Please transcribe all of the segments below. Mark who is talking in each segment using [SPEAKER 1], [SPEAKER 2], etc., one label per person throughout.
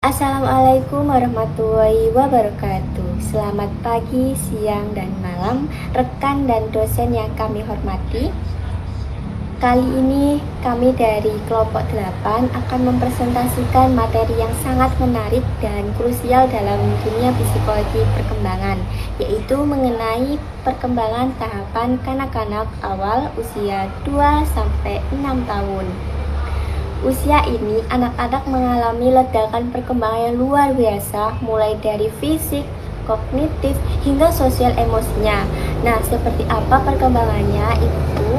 [SPEAKER 1] Assalamualaikum warahmatullahi wabarakatuh. Selamat pagi, siang, dan malam rekan dan dosen yang kami hormati. Kali ini kami dari kelompok 8 akan mempresentasikan materi yang sangat menarik dan krusial dalam dunia psikologi perkembangan, yaitu mengenai perkembangan tahapan kanak-kanak awal usia 2-6 tahun. Usia ini, anak-anak mengalami ledakan perkembangan yang luar biasa, mulai dari fisik, kognitif, hingga sosial emosinya. Nah, seperti apa perkembangannya itu?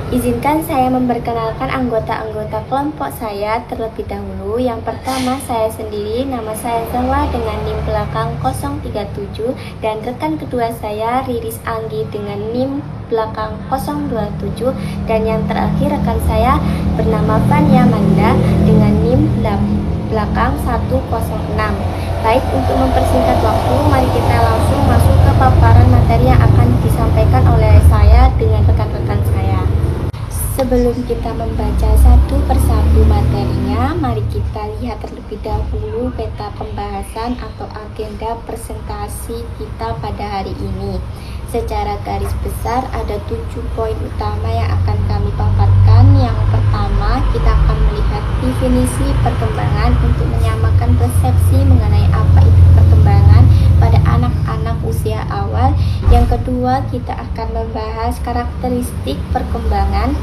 [SPEAKER 1] Izinkan saya memperkenalkan anggota-anggota kelompok saya terlebih dahulu. Yang pertama, saya sendiri, nama saya Zawa dengan NIM belakang 037, dan rekan kedua saya Riris Anggi dengan NIM belakang 027, dan yang terakhir rekan saya bernama Fania Manda dengan NIM belakang 106. Baik, untuk mempersingkat waktu, mari kita langsung masuk ke paparan materi yang akan disampaikan oleh saya dengan rekan-rekan saya. Sebelum kita membaca satu persatu materinya, mari kita lihat terlebih dahulu peta pembahasan atau agenda presentasi kita pada hari ini. Secara garis besar ada 7 poin utama yang akan kami paparkan. Yang pertama, kita akan melihat definisi perkembangan untuk menyamakan persepsi mengenai apa itu perkembangan pada anak-anak usia awal. Yang kedua, kita akan membahas karakteristik perkembangan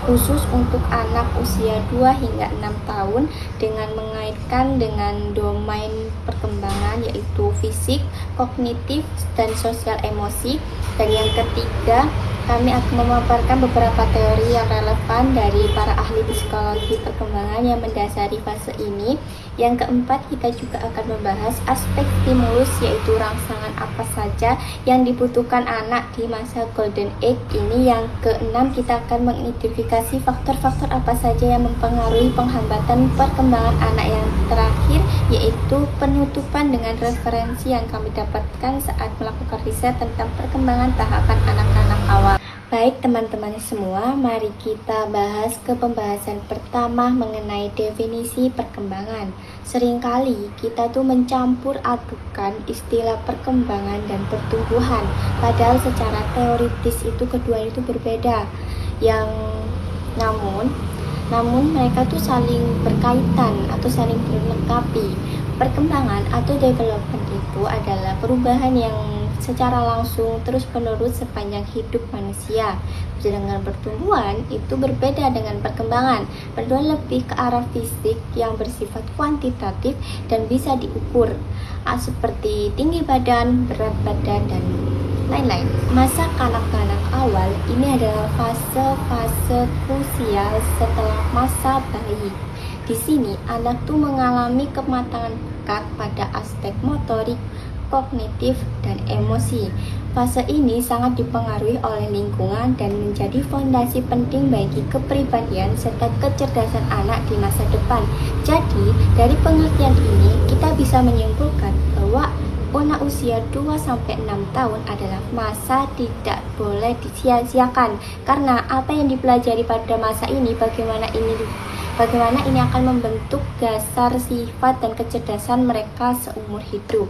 [SPEAKER 1] khusus untuk anak usia 2 hingga 6 tahun dengan mengaitkan dengan domain perkembangan yaitu fisik, kognitif, dan sosial emosi. Dan yang ketiga, kami akan memaparkan beberapa teori yang relevan dari para ahli psikologi perkembangan yang mendasari fase ini. Yang keempat, kita juga akan membahas aspek stimulus, yaitu rangsangan apa saja yang dibutuhkan anak di masa golden age ini. Yang keenam, kita akan mengidentifikasi faktor-faktor apa saja yang mempengaruhi penghambatan perkembangan anak. Yang terakhir, yaitu penutupan dengan referensi yang kami dapatkan saat melakukan riset tentang perkembangan tahapan anak-anak awal. Baik teman-teman semua, mari kita bahas ke pembahasan pertama mengenai definisi perkembangan. Seringkali kita tuh mencampur adukan istilah perkembangan dan pertumbuhan, padahal secara teoritis itu kedua itu berbeda. Namun mereka tuh saling berkaitan atau saling melengkapi. Perkembangan atau development itu adalah perubahan yang secara langsung terus-menerus sepanjang hidup manusia. Sedangkan pertumbuhan itu berbeda dengan perkembangan. Pertumbuhan lebih ke arah fisik yang bersifat kuantitatif dan bisa diukur, seperti tinggi badan, berat badan, dan lain-lain. Masa kanak-kanak awal ini adalah fase-fase krusial setelah masa bayi. Di sini anak tuh mengalami kematangan pekat pada aspek motorik, kognitif, dan emosi. Fase ini sangat dipengaruhi oleh lingkungan dan menjadi fondasi penting bagi kepribadian serta kecerdasan anak di masa depan. Jadi, dari pengertian ini kita bisa menyimpulkan bahwa anak usia 2-6 tahun adalah masa tidak boleh disia-siakan, karena apa yang dipelajari pada masa ini, bagaimana ini akan membentuk dasar sifat dan kecerdasan mereka seumur hidup.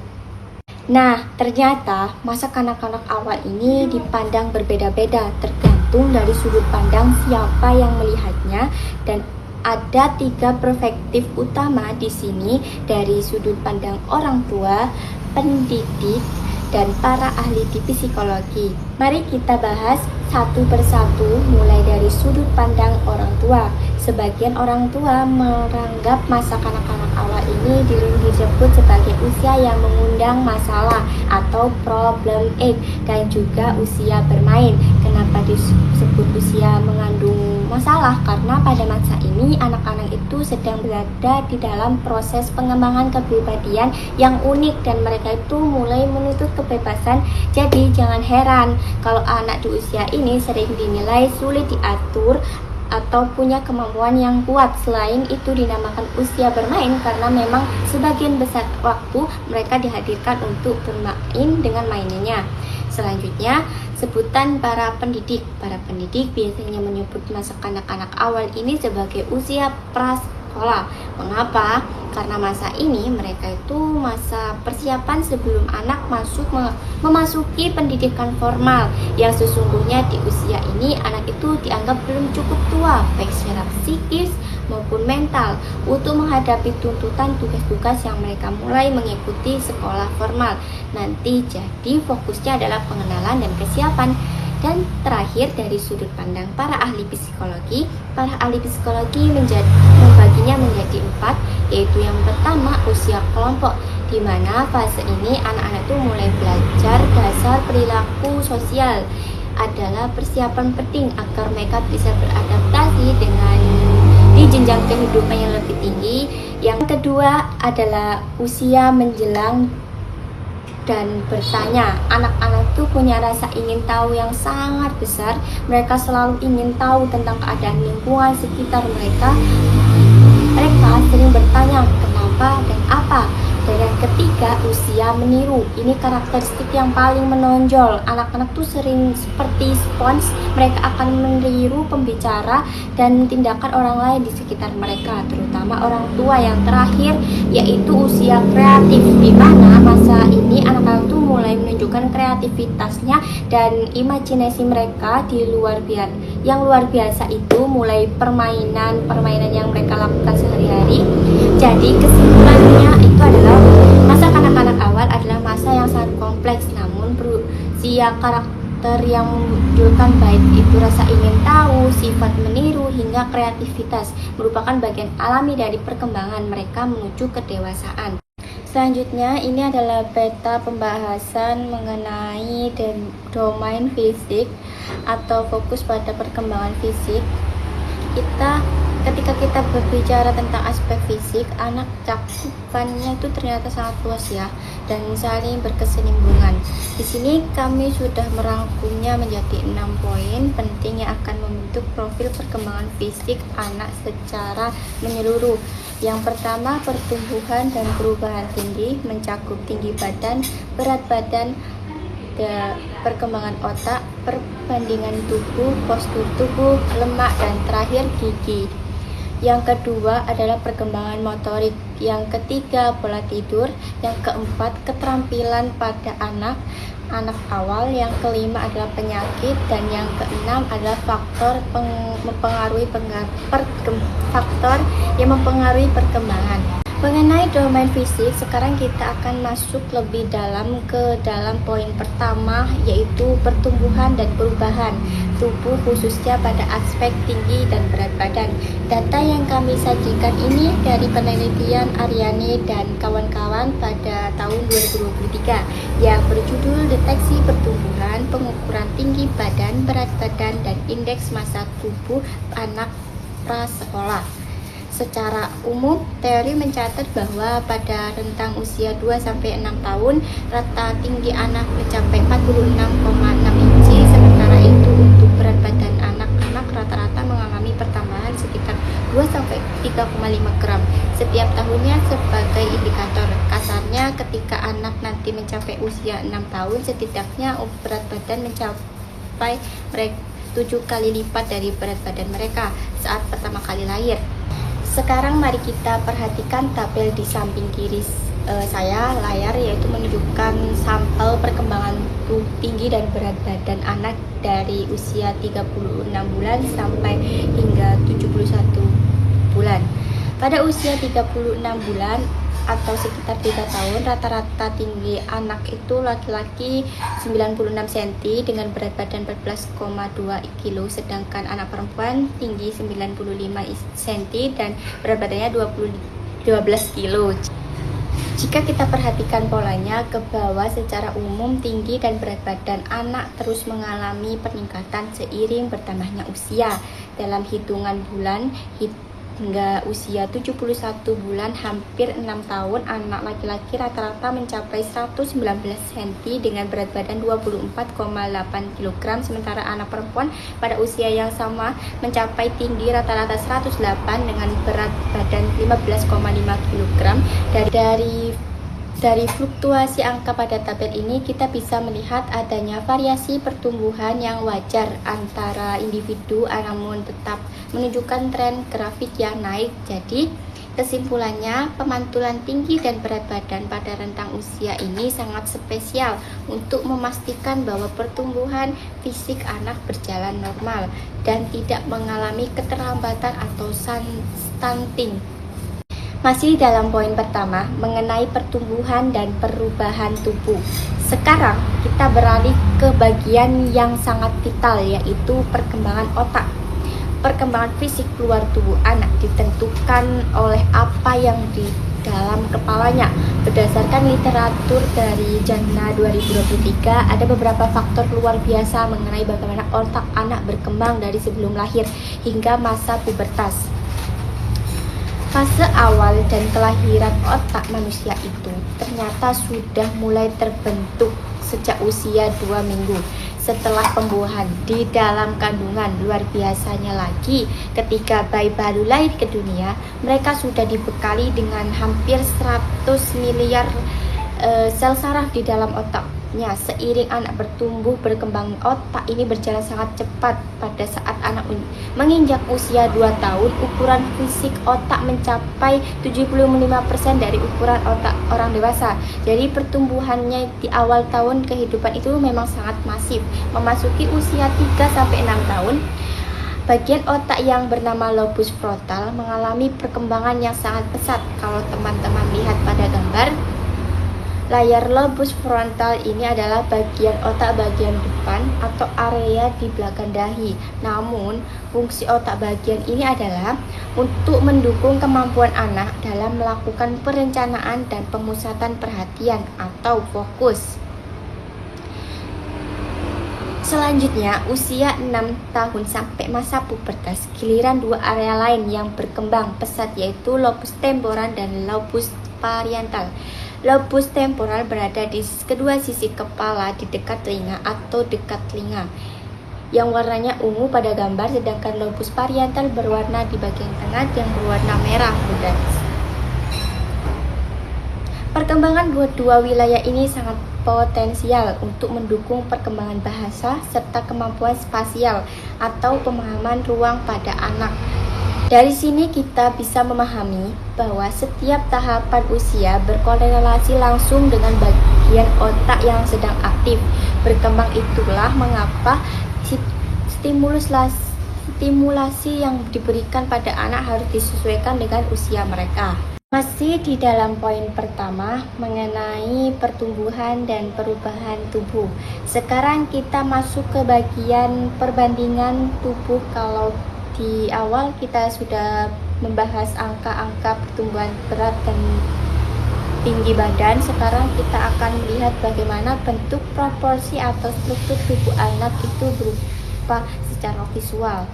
[SPEAKER 1] Nah, ternyata masa kanak-kanak awal ini dipandang berbeda-beda tergantung dari sudut pandang siapa yang melihatnya, dan ada 3 perspektif utama di sini dari sudut pandang orang tua, pendidik, dan para ahli di psikologi. Mari kita bahas satu persatu, mulai dari sudut pandang orang tua. Sebagian orang tua menganggap masa kanak-kanak awal ini disebut sebagai usia yang mengundang masalah atau problem age, dan juga usia bermain. Kenapa disebut usia mengandung masalah? Karena pada masa ini anak-anak itu sedang berada di dalam proses pengembangan kepribadian yang unik, dan mereka itu mulai menuntut kebebasan. Jadi jangan heran kalau anak di usia ini sering dinilai sulit diatur atau punya kemampuan yang kuat. Selain itu dinamakan usia bermain karena memang sebagian besar waktu mereka dihadirkan untuk bermain dengan mainannya. Selanjutnya, sebutan para pendidik. Para pendidik biasanya menyebut masa kanak-kanak awal ini sebagai usia prasekolah. Mengapa? Karena masa ini mereka itu masa persiapan sebelum anak memasuki pendidikan formal, yang sesungguhnya di usia ini anak itu dianggap belum cukup tua baik secara psikis maupun mental untuk menghadapi tuntutan tugas-tugas yang mereka mulai mengikuti sekolah formal nanti. Jadi fokusnya adalah pengenalan dan kesiapan. Dan terakhir, dari sudut pandang para ahli psikologi membaginya menjadi 4, yaitu yang pertama usia kelompok, di mana fase ini anak-anak itu mulai belajar dasar perilaku sosial, adalah persiapan penting agar mereka bisa beradaptasi dengan di jenjang kehidupan yang lebih tinggi. Yang kedua adalah usia menjelang dan bertanya. Anak-anak itu punya rasa ingin tahu yang sangat besar. Mereka selalu ingin tahu tentang keadaan lingkungan sekitar mereka. Mereka sering bertanya kenapa dan apa. Dan yang ketiga, usia meniru. Ini karakteristik yang paling menonjol. Anak-anak tuh sering seperti spons, mereka akan meniru pembicara dan tindakan orang lain di sekitar mereka, terutama orang tua. Yang terakhir yaitu usia kreatif, di mana masa ini anak-anak tuh mulai menunjukkan kreativitasnya dan imajinasi mereka di luar biasa. Yang luar biasa itu mulai permainan yang mereka lakukan sehari-hari. Jadi kesimpulannya itu adalah masa kanak-kanak awal adalah masa yang sangat kompleks, namun berusia karakter yang memunculkan baik itu rasa ingin tahu, sifat meniru, hingga kreativitas merupakan bagian alami dari perkembangan mereka menuju kedewasaan. Selanjutnya, ini adalah peta pembahasan mengenai domain fisik atau fokus pada perkembangan fisik. Ketika kita berbicara tentang aspek fisik, anak cakupannya itu ternyata sangat luas ya, dan saling berkesinambungan. Di sini kami sudah merangkumnya menjadi 6 poin penting yang akan membentuk profil perkembangan fisik anak secara menyeluruh. Yang pertama, pertumbuhan dan perubahan tinggi, mencakup tinggi badan, berat badan, perkembangan otak, perbandingan tubuh, postur tubuh, lemak, dan terakhir gigi. Yang kedua adalah perkembangan motorik. Yang ketiga, pola tidur. Yang keempat, keterampilan pada anak awal. Yang kelima adalah penyakit, dan yang keenam adalah faktor yang mempengaruhi perkembangan. Mengenai domain fisik, sekarang kita akan masuk lebih dalam ke dalam poin pertama, yaitu pertumbuhan dan perubahan tubuh, khususnya pada aspek tinggi dan berat badan. Data yang kami sajikan ini dari penelitian Aryani dan kawan-kawan pada tahun 2023 yang berjudul Deteksi Pertumbuhan, Pengukuran Tinggi Badan, Berat Badan, dan Indeks Massa Tubuh Anak Prasekolah. Secara umum, teori mencatat bahwa pada rentang usia 2-6 tahun, rata tinggi anak mencapai 46,6 inci, sementara itu untuk berat badan anak-anak rata-rata mengalami pertambahan sekitar 2-3,5 gram setiap tahunnya. Sebagai indikator kasarnya, ketika anak nanti mencapai usia 6 tahun, setidaknya berat badan mencapai 7 kali lipat dari berat badan mereka saat pertama kali lahir. Sekarang mari kita perhatikan tabel di samping kiri saya layar, yaitu menunjukkan sampel perkembangan tinggi dan berat badan anak dari usia 36 bulan sampai hingga 71 bulan. Pada usia 36 bulan atau sekitar 3 tahun, rata-rata tinggi anak itu laki-laki 96 cm dengan berat badan 14,2 kg, sedangkan anak perempuan tinggi 95 cm dan berat badannya 12 kg. Jika kita perhatikan polanya ke bawah, secara umum tinggi dan berat badan anak terus mengalami peningkatan seiring bertambahnya usia. Dalam hitungan bulan hingga usia 71 bulan, hampir 6 tahun, anak laki-laki rata-rata mencapai 119 cm dengan berat badan 24,8 kg, sementara anak perempuan pada usia yang sama mencapai tinggi rata-rata 108 dengan berat badan 15,5 kg. Dari Dari fluktuasi angka pada tabel ini, kita bisa melihat adanya variasi pertumbuhan yang wajar antara individu, namun tetap menunjukkan tren grafik yang naik. Jadi, kesimpulannya, pemantulan tinggi dan berat badan pada rentang usia ini sangat spesial untuk memastikan bahwa pertumbuhan fisik anak berjalan normal dan tidak mengalami keterlambatan atau stunting. Masih dalam poin pertama mengenai pertumbuhan dan perubahan tubuh. Sekarang kita beralih ke bagian yang sangat vital, yaitu perkembangan otak. Perkembangan fisik luar tubuh anak ditentukan oleh apa yang di dalam kepalanya. Berdasarkan literatur dari Jannah 2023, ada beberapa faktor luar biasa mengenai bagaimana otak anak berkembang dari sebelum lahir hingga masa pubertas. Fase awal dan kelahiran otak manusia itu ternyata sudah mulai terbentuk sejak usia 2 minggu setelah pembuahan di dalam kandungan. Luar biasanya lagi, ketika bayi baru lahir ke dunia, mereka sudah dibekali dengan hampir 100 miliar sel saraf di dalam otaknya. Seiring anak bertumbuh berkembang, otak ini berjalan sangat cepat. Pada saat anak menginjak usia 2 tahun, ukuran fisik otak mencapai 75% dari ukuran otak orang dewasa. Jadi pertumbuhannya di awal tahun kehidupan itu memang sangat masif. Memasuki usia 3-6 tahun, bagian otak yang bernama lobus frontal mengalami perkembangan yang sangat pesat. Kalau teman-teman lihat pada gambar, layar lobus frontal ini adalah bagian otak bagian depan atau area di belakang dahi. Namun, fungsi otak bagian ini adalah untuk mendukung kemampuan anak dalam melakukan perencanaan dan pemusatan perhatian atau fokus. Selanjutnya, usia 6 tahun sampai masa pubertas, giliran dua area lain yang berkembang pesat, yaitu lobus temporal dan lobus parietal. Lobus temporal berada di kedua sisi kepala di dekat telinga atau dekat telinga, yang warnanya ungu pada gambar, sedangkan lobus parietal berwarna di bagian tengah yang berwarna merah muda. Perkembangan dua wilayah ini sangat potensial untuk mendukung perkembangan bahasa serta kemampuan spasial atau pemahaman ruang pada anak. Dari sini kita bisa memahami bahwa setiap tahapan usia berkorelasi langsung dengan bagian otak yang sedang aktif berkembang. Itulah mengapa stimulasi yang diberikan pada anak harus disesuaikan dengan usia mereka. Masih di dalam poin pertama mengenai pertumbuhan dan perubahan tubuh. Sekarang kita masuk ke bagian perbandingan tubuh. Kalau di awal kita sudah membahas angka-angka pertumbuhan berat dan tinggi badan, sekarang kita akan melihat bagaimana bentuk proporsi atau struktur tubuh anak itu berupa secara visual.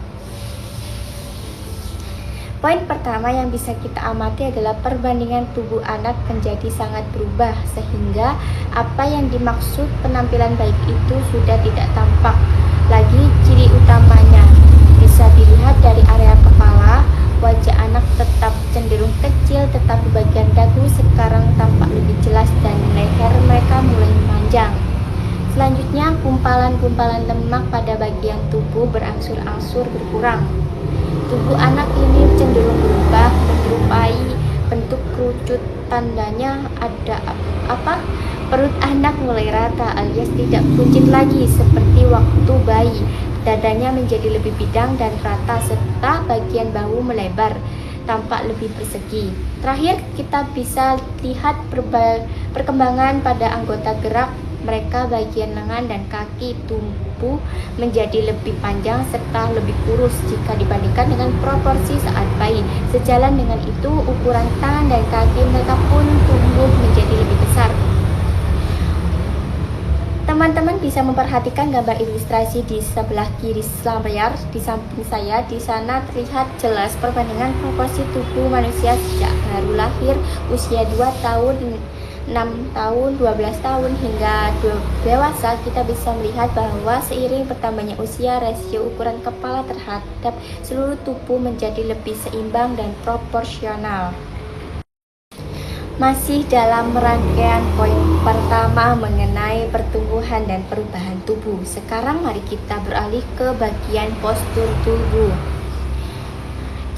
[SPEAKER 1] Poin pertama yang bisa kita amati adalah perbandingan tubuh anak menjadi sangat berubah, sehingga apa yang dimaksud penampilan baik itu sudah tidak tampak lagi. Ciri utamanya bisa dilihat dari area kepala. Wajah anak tetap cenderung kecil, tetapi bagian dagu sekarang tampak lebih jelas dan leher mereka mulai memanjang. Selanjutnya, gumpalan-gumpalan lemak pada bagian tubuh berangsur-angsur berkurang. Tubuh anak ini cenderung berubah menyerupai bentuk kerucut. Tandanya ada apa? Perut anak mulai rata alias tidak buncit lagi seperti waktu bayi. Dadanya menjadi lebih bidang dan rata serta bagian bahu melebar, tampak lebih persegi. Terakhir, kita bisa lihat perkembangan pada anggota gerak mereka. Bagian lengan dan kaki tubuh menjadi lebih panjang serta lebih kurus jika dibandingkan dengan proporsi saat bayi. Sejalan dengan itu, ukuran tangan dan kaki mereka pun tumbuh menjadi lebih besar. Teman-teman bisa memperhatikan gambar ilustrasi di sebelah kiri layar di samping saya. Di sana terlihat jelas perbandingan proporsi tubuh manusia sejak baru lahir, usia 2 tahun, 6 tahun, 12 tahun hingga dewasa. Kita bisa melihat bahwa seiring bertambahnya usia, rasio ukuran kepala terhadap seluruh tubuh menjadi lebih seimbang dan proporsional. Masih dalam rangkaian poin pertama mengenai pertumbuhan dan perubahan tubuh. Sekarang mari kita beralih ke bagian postur tubuh.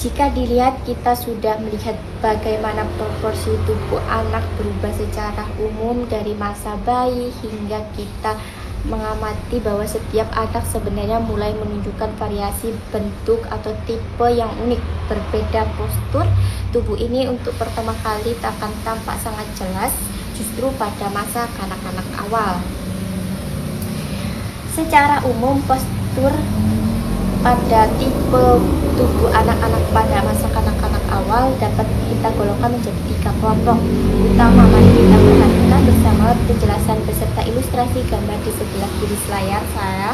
[SPEAKER 1] Jika dilihat, kita sudah melihat bagaimana proporsi tubuh anak berubah secara umum dari masa bayi hingga kita mengamati bahwa setiap anak sebenarnya mulai menunjukkan variasi bentuk atau tipe yang unik. Berbeda postur tubuh ini untuk pertama kali akan tampak sangat jelas justru pada masa kanak-kanak awal. Secara umum, postur pada tipe tubuh anak-anak pada masa kanak-kanak awal dapat kita golongkan menjadi 3 kelompok utama. Mari kita perhatikan bersama penjelasan beserta ilustrasi gambar di sebelah kiri layar saya.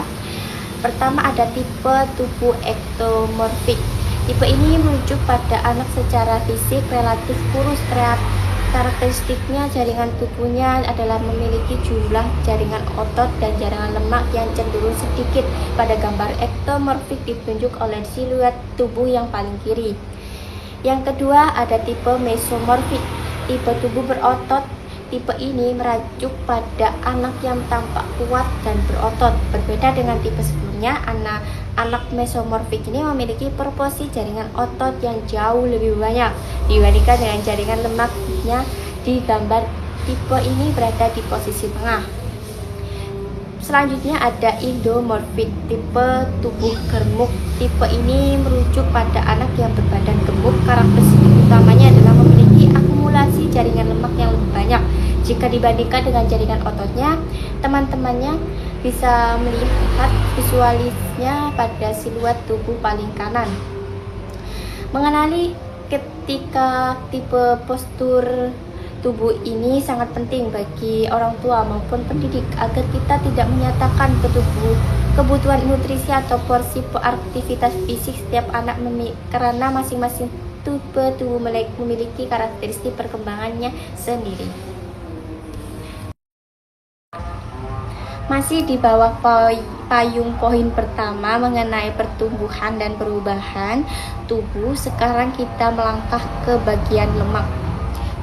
[SPEAKER 1] Pertama, ada tipe tubuh ektomorfik. Tipe ini merujuk pada anak secara fisik relatif kurus. Karakteristiknya, jaringan tubuhnya adalah memiliki jumlah jaringan otot dan jaringan lemak yang cenderung sedikit. Pada gambar ektomorfik ditunjuk oleh siluet tubuh yang paling kiri. Yang kedua, ada tipe mesomorfik. Tipe tubuh berotot. Tipe ini merujuk pada anak yang tampak kuat dan berotot. Berbeda dengan tipe sebelumnya, anak mesomorfik ini memiliki proporsi jaringan otot yang jauh lebih banyak dibandingkan dengan jaringan lemaknya. Di gambar, tipe ini berada di posisi tengah. Selanjutnya ada endomorfik, tipe tubuh gemuk. Tipe ini merujuk pada anak yang berbadan gemuk. Karakteristik utamanya adalah memiliki akumulasi jaringan lemak yang lebih banyak jika dibandingkan dengan jaringan ototnya. Teman-temannya bisa melihat visualisnya pada siluet tubuh paling kanan. Mengenali ketika tipe postur tubuh ini sangat penting bagi orang tua maupun pendidik agar kita tidak menyatakan kebutuhan nutrisi atau porsi aktivitas fisik setiap anak karena masing-masing tipe tubuh memiliki karakteristik perkembangannya sendiri. Masih di bawah payung poin pertama mengenai pertumbuhan dan perubahan tubuh, sekarang kita melangkah ke bagian lemak.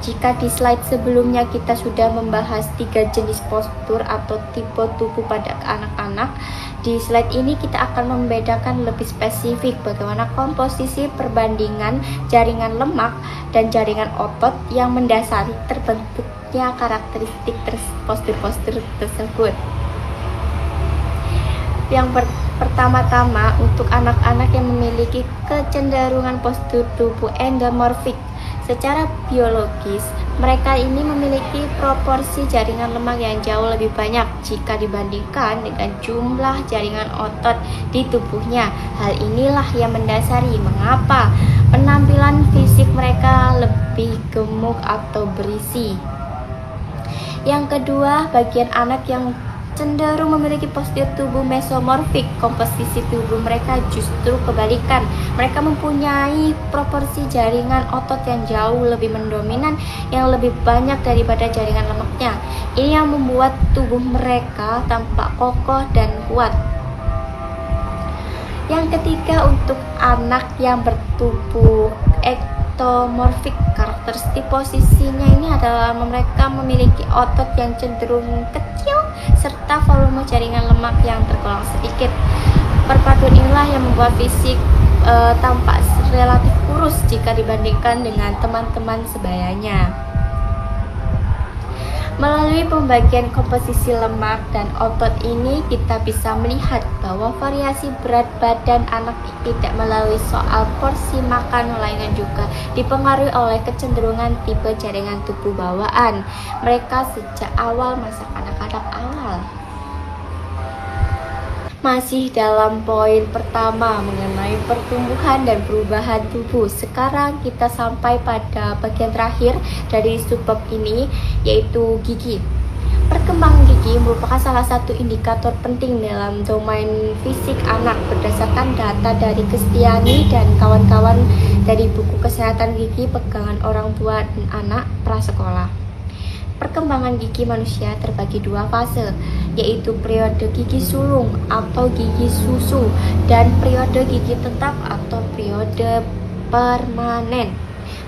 [SPEAKER 1] Jika di slide sebelumnya kita sudah membahas 3 jenis postur atau tipe tubuh pada anak-anak, di slide ini kita akan membedakan lebih spesifik bagaimana komposisi perbandingan jaringan lemak dan jaringan otot yang mendasari terbentuknya karakteristik postur-postur tersebut. Yang pertama-tama, untuk anak-anak yang memiliki kecenderungan postur tubuh endomorfik. Secara biologis, mereka ini memiliki proporsi jaringan lemak yang jauh lebih banyak jika dibandingkan dengan jumlah jaringan otot di tubuhnya. Hal inilah yang mendasari mengapa penampilan fisik mereka lebih gemuk atau berisi. Yang kedua, bagian anak yang cenderung memiliki postur tubuh mesomorfik. Komposisi tubuh mereka justru kebalikan. Mereka mempunyai proporsi jaringan otot yang jauh lebih mendominan, yang lebih banyak daripada jaringan lemaknya. Ini yang membuat tubuh mereka tampak kokoh dan kuat. Yang ketiga, untuk anak yang bertubuh ektomorfik, karakteristik posisinya ini adalah mereka memiliki otot yang cenderung kecil serta volume jaringan lemak yang tergolong sedikit. Perpaduan inilah yang membuat fisik tampak relatif kurus jika dibandingkan dengan teman-teman sebayanya. Melalui pembagian komposisi lemak dan otot ini, kita bisa melihat bahwa variasi berat badan anak tidak melalui soal porsi makan, melainkan juga dipengaruhi oleh kecenderungan tipe jaringan tubuh bawaan mereka sejak awal masa kanak-kanak awal. Masih dalam poin pertama mengenai pertumbuhan dan perubahan tubuh. Sekarang kita sampai pada bagian terakhir dari subbab ini, yaitu gigi. Perkembangan gigi merupakan salah satu indikator penting dalam domain fisik anak berdasarkan data dari Kristiani dan kawan-kawan dari buku Kesehatan Gigi Pegangan Orang Tua dan Anak Prasekolah. Perkembangan gigi manusia terbagi 2 fase, yaitu periode gigi sulung atau gigi susu dan periode gigi tetap atau periode permanen.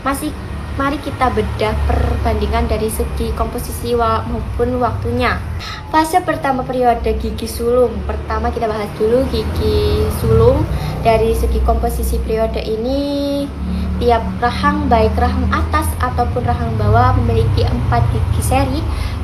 [SPEAKER 1] Masih Mari kita bedah perbandingan dari segi komposisi maupun waktunya. Fase pertama periode gigi sulung. Pertama kita bahas dulu gigi sulung. Dari segi komposisi periode ini, tiap rahang baik rahang atas ataupun rahang bawah memiliki 4 gigi seri,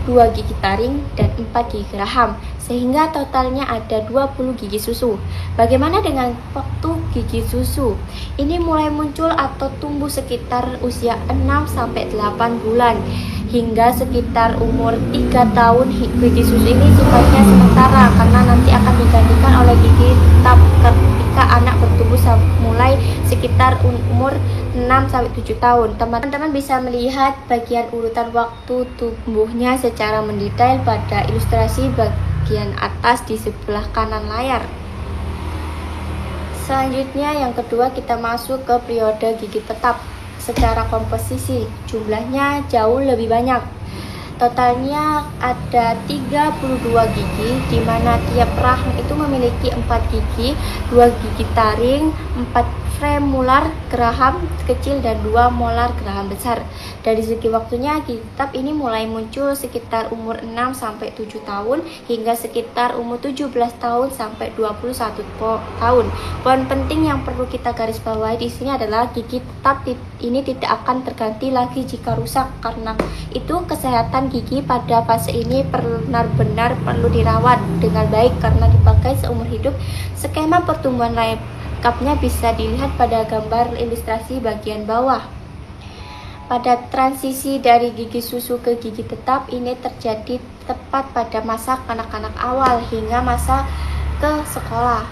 [SPEAKER 1] 2 gigi taring, dan 4 gigi geraham, sehingga totalnya ada 20 gigi susu. Bagaimana dengan waktu gigi susu? Ini mulai muncul atau tumbuh sekitar usia 6-8 bulan hingga sekitar umur 3 tahun. Gigi susu ini sifatnya sementara karena nanti akan digantikan oleh gigi tetap ketika anak bertumbuh mulai sekitar umur 6-7 tahun. Teman-teman bisa melihat bagian urutan waktu tumbuhnya secara mendetail pada ilustrasi bagian atas di sebelah kanan layar. Selanjutnya yang kedua kita masuk ke periode gigi tetap. Secara komposisi jumlahnya jauh lebih banyak. Totalnya ada 32 gigi, di mana tiap rahang itu memiliki 4 gigi, 2 gigi taring, 4 premolar geraham kecil dan 2 molar geraham besar. Dari segi waktunya gigi tetap ini mulai muncul sekitar umur 6-7 tahun hingga sekitar umur 17 tahun sampai 21 tahun. Poin penting yang perlu kita garis bawahi di sini adalah gigi tetap ini tidak akan terganti lagi jika rusak. Karena itu kesehatan gigi pada fase ini benar-benar perlu dirawat dengan baik karena dipakai seumur hidup. Skema pertumbuhan lengkapnya bisa dilihat pada gambar ilustrasi bagian bawah. Pada transisi dari gigi susu ke gigi tetap ini terjadi tepat pada masa kanak-kanak awal hingga masa ke sekolah.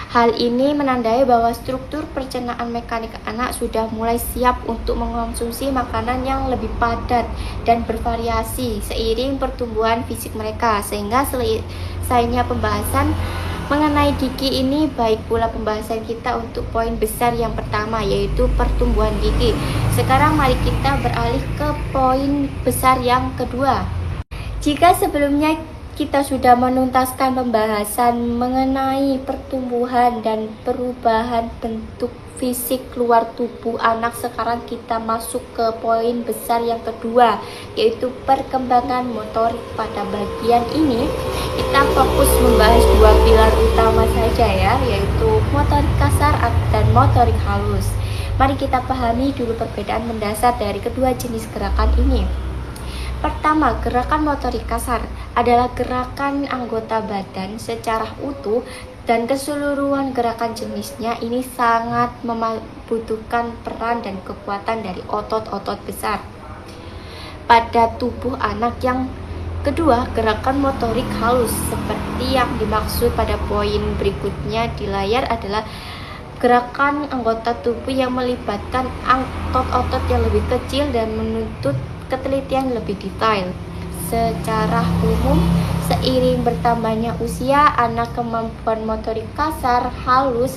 [SPEAKER 1] Hal ini menandai bahwa struktur pencernaan mekanik anak sudah mulai siap untuk mengonsumsi makanan yang lebih padat dan bervariasi seiring pertumbuhan fisik mereka. Sehingga selesainya pembahasan mengenai gigi ini, baik pula pembahasan kita untuk poin besar yang pertama, yaitu pertumbuhan gigi. Sekarang mari kita beralih ke poin besar yang kedua. Jika sebelumnya kita sudah menuntaskan pembahasan mengenai pertumbuhan dan perubahan bentuk fisik luar tubuh anak, sekarang kita masuk ke poin besar yang kedua, yaitu perkembangan motorik. Pada bagian ini kita fokus membahas 2 pilar utama saja ya, yaitu motorik kasar dan motorik halus. Mari kita pahami dulu perbedaan mendasar dari kedua jenis gerakan ini. Pertama, gerakan motorik kasar adalah gerakan anggota badan secara utuh dan keseluruhan gerakan jenisnya ini sangat membutuhkan peran dan kekuatan dari otot-otot besar pada tubuh anak. Yang kedua, gerakan motorik halus seperti yang dimaksud pada poin berikutnya di layar adalah gerakan anggota tubuh yang melibatkan otot-otot yang lebih kecil dan menuntut ketelitian lebih detail. Secara umum, seiring bertambahnya usia anak, kemampuan motorik kasar halus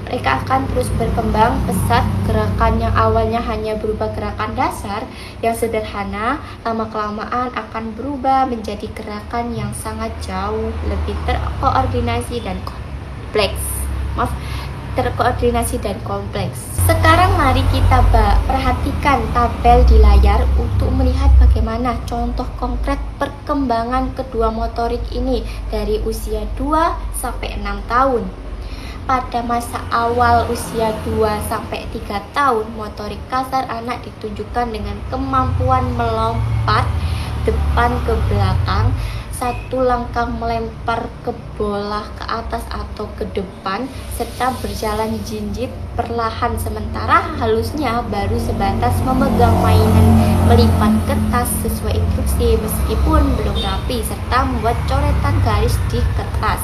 [SPEAKER 1] mereka akan terus berkembang pesat. Gerakan yang awalnya hanya berupa gerakan dasar yang sederhana, lama-kelamaan akan berubah menjadi gerakan yang sangat jauh lebih terkoordinasi dan kompleks. Sekarang mari kita perhatikan tabel di layar untuk melihat bagaimana contoh konkret perkembangan kedua motorik ini dari usia 2-6 tahun. Pada masa awal usia 2-3 tahun, motorik kasar anak ditunjukkan dengan kemampuan melompat depan ke belakang, 1 langkah melempar ke bola ke atas atau ke depan, serta berjalan jinjit perlahan. Sementara halusnya baru sebatas memegang mainan melipat kertas sesuai instruksi meskipun belum rapi, serta membuat coretan garis di kertas.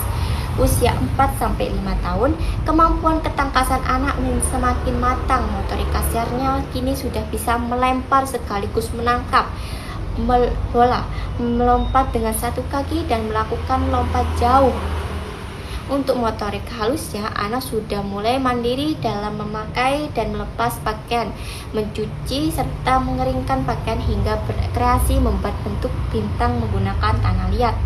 [SPEAKER 1] Usia 4-5 tahun, kemampuan ketangkasan anak semakin matang. Motorik kasarnya kini sudah bisa melempar sekaligus menangkap bola, melompat dengan 1 kaki dan melakukan lompat jauh. Untuk motorik halusnya, anak sudah mulai mandiri dalam memakai dan melepas pakaian, mencuci serta mengeringkan pakaian hingga berkreasi membuat bentuk bintang menggunakan tanah liat.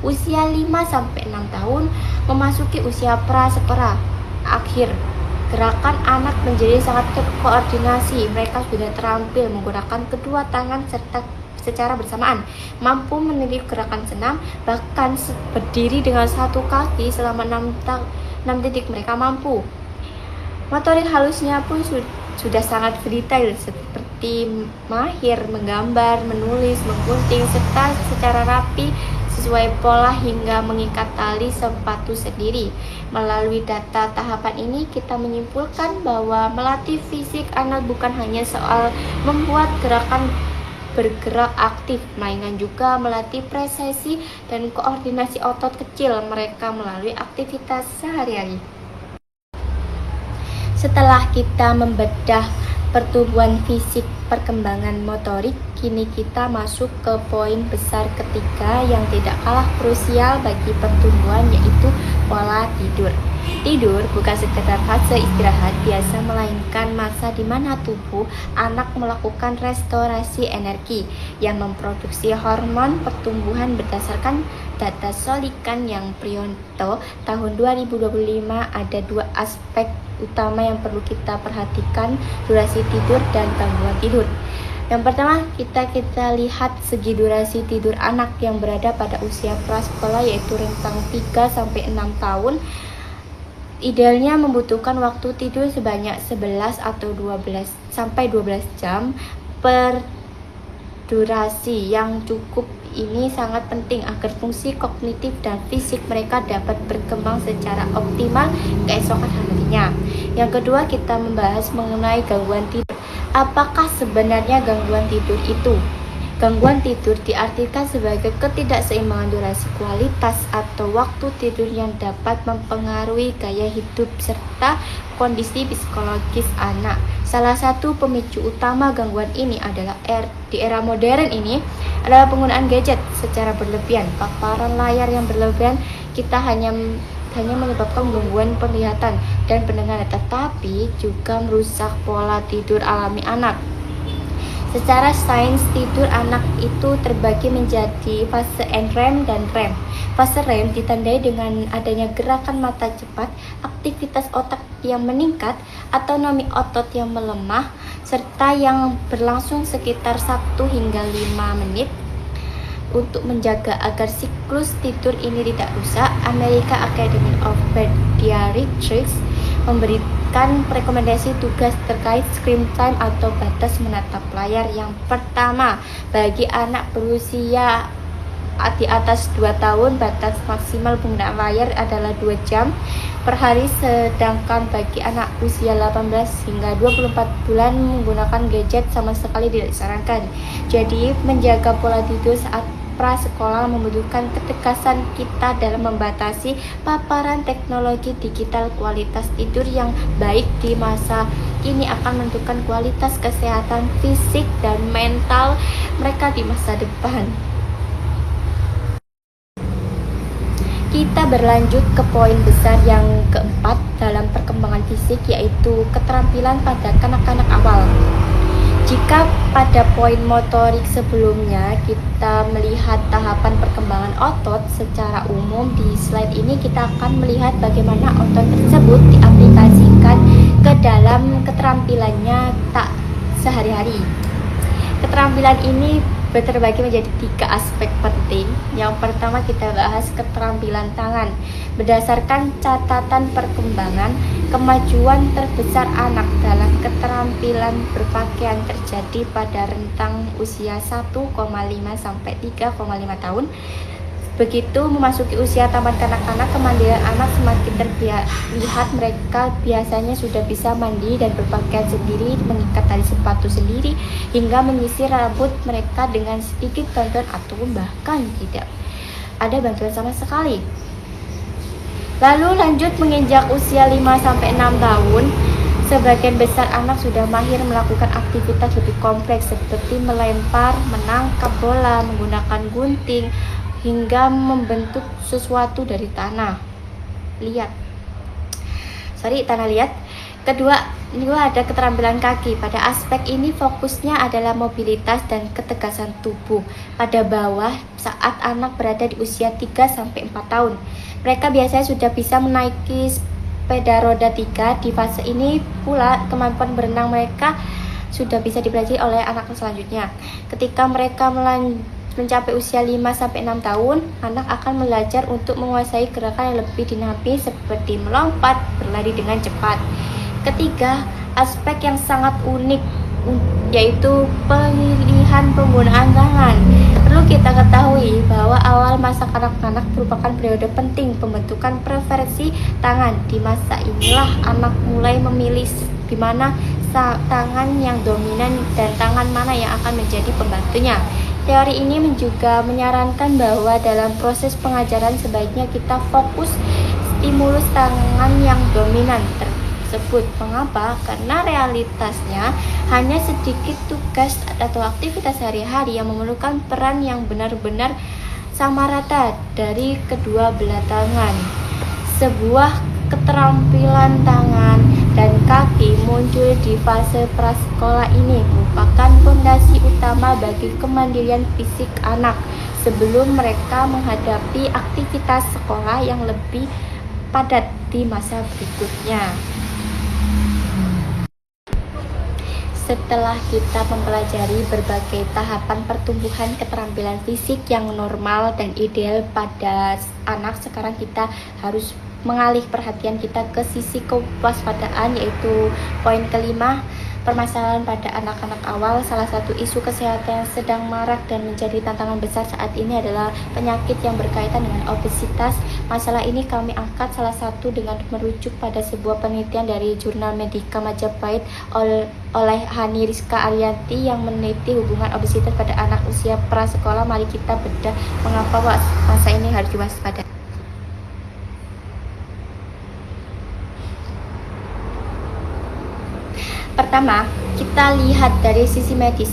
[SPEAKER 1] Usia 5-6 tahun memasuki usia prasekolah akhir. Gerakan anak menjadi sangat terkoordinasi. Mereka sudah terampil menggunakan kedua tangan serta secara bersamaan, mampu meniru gerakan senam, bahkan berdiri dengan satu kaki selama 6 detik mereka mampu. Motorik halusnya pun sudah sangat detail, seperti mahir menggambar, menulis, menggunting, serta secara rapi sesuai pola hingga mengikat tali sepatu sendiri. Melalui data tahapan ini, kita menyimpulkan bahwa melatih fisik anak bukan hanya soal membuat gerakan bergerak aktif, melainkan juga melatih presisi dan koordinasi otot kecil mereka melalui aktivitas sehari-hari. Setelah kita membedah pertumbuhan fisik, perkembangan motorik, kini kita masuk ke poin besar ketiga yang tidak kalah krusial bagi pertumbuhan, yaitu pola tidur. Tidur bukan sekedar fase istirahat biasa, melainkan masa di mana tubuh anak melakukan restorasi energi yang memproduksi hormon pertumbuhan. Berdasarkan data Solikan yang Prianto tahun 2025, ada dua aspek utama yang perlu kita perhatikan: durasi tidur dan gangguan tidur. Yang pertama, kita lihat segi durasi tidur anak yang berada pada usia prasekolah, yaitu rentang 3-6 tahun. Idealnya membutuhkan waktu tidur sebanyak 11 atau 12 sampai 12 jam per durasi. Yang cukup ini sangat penting agar fungsi kognitif dan fisik mereka dapat berkembang secara optimal keesokan harinya. Yang kedua, kita membahas mengenai gangguan tidur. Apakah sebenarnya gangguan tidur itu? Gangguan tidur diartikan sebagai ketidakseimbangan durasi, kualitas, atau waktu tidur yang dapat mempengaruhi gaya hidup serta kondisi psikologis anak. Salah satu pemicu utama gangguan ini adalah di era modern ini adalah penggunaan gadget secara berlebihan. Paparan layar yang berlebihan kita hanya menyebabkan gangguan penglihatan dan pendengaran, tetapi juga merusak pola tidur alami anak. Secara sains, tidur anak itu terbagi menjadi fase NREM dan REM. Fase REM ditandai dengan adanya gerakan mata cepat, aktivitas otak yang meningkat, autonomi otot yang melemah, serta yang berlangsung sekitar 1 hingga 5 menit. Untuk menjaga agar siklus tidur ini tidak rusak, American Academy of Pediatrics memberikan rekomendasi tugas terkait screen time atau batas menatap layar. Yang pertama, bagi anak berusia di atas 2 tahun, batas maksimal penggunaan layar adalah 2 jam per hari, sedangkan bagi anak usia 18 hingga 24 bulan menggunakan gadget sama sekali tidak disarankan. Jadi, menjaga pola tidur saat prasekolah membutuhkan ketegasan kita dalam membatasi paparan teknologi digital. Kualitas tidur yang baik di masa kini akan menentukan kualitas kesehatan fisik dan mental mereka di masa depan. Kita berlanjut ke poin besar yang keempat dalam perkembangan fisik, yaitu keterampilan pada kanak-kanak awal. Jika pada poin motorik sebelumnya kita melihat tahapan perkembangan otot secara umum, di slide ini kita akan melihat bagaimana otot tersebut diaplikasikan ke dalam keterampilannya tak sehari-hari. Keterampilan ini terbagi menjadi 3 aspek penting. Yang pertama, kita bahas keterampilan tangan. Berdasarkan catatan perkembangan, kemajuan terbesar anak dalam keterampilan berpakaian terjadi pada rentang usia 1,5 sampai 3,5 tahun. Begitu memasuki usia taman kanak-kanak, kemandirian anak semakin terlihat. Mereka biasanya sudah bisa mandi dan berpakaian sendiri, mengikat tali sepatu sendiri, hingga menyisir rambut mereka dengan sedikit bantuan atau bahkan tidak ada bantuan sama sekali. Lalu lanjut menginjak usia 5-6 tahun, sebagian besar anak sudah mahir melakukan aktivitas lebih kompleks seperti melempar, menangkap bola, menggunakan gunting, hingga membentuk sesuatu dari tanah liat. Kedua ada keterampilan kaki. Pada aspek ini fokusnya adalah mobilitas dan ketegasan tubuh pada bawah saat anak berada di usia 3-4 tahun. Mereka biasanya sudah bisa menaiki sepeda roda 3. Di fase ini pula kemampuan berenang mereka sudah bisa dipelajari oleh anak selanjutnya. Ketika mereka mencapai usia 5-6 tahun, anak akan belajar untuk menguasai gerakan yang lebih dinamis seperti melompat, berlari dengan cepat. Ketiga, aspek yang sangat unik yaitu pemilihan penggunaan tangan. Perlu kita ketahui bahwa awal masa kanak-kanak merupakan periode penting pembentukan preferensi tangan. Di masa inilah anak mulai memilih di mana tangan yang dominan dan tangan mana yang akan menjadi pembantunya. Teori ini juga menyarankan bahwa dalam proses pengajaran sebaiknya kita fokus stimulus tangan yang dominan tersebut. Mengapa? Karena realitasnya hanya sedikit tugas atau aktivitas sehari-hari yang memerlukan peran yang benar-benar sama rata dari kedua belah tangan. Sebuah keterampilan tangan dan kaki muncul di fase prasekolah ini merupakan fondasi utama bagi kemandirian fisik anak sebelum mereka menghadapi aktivitas sekolah yang lebih padat di masa berikutnya. Setelah kita mempelajari berbagai tahapan pertumbuhan keterampilan fisik yang normal dan ideal pada anak, sekarang kita harus mengalih perhatian kita ke sisi kewaspadaan, yaitu poin kelima, permasalahan pada anak-anak awal. Salah satu isu kesehatan yang sedang marak dan menjadi tantangan besar saat ini adalah penyakit yang berkaitan dengan obesitas. Masalah ini kami angkat salah satu dengan merujuk pada sebuah penelitian dari jurnal Medika Majapahit oleh Hani Rizka Arianti yang meneliti hubungan obesitas pada anak usia prasekolah. Mari kita bedah mengapa masa ini harus diwaspadai. Pertama, kita lihat dari sisi medis.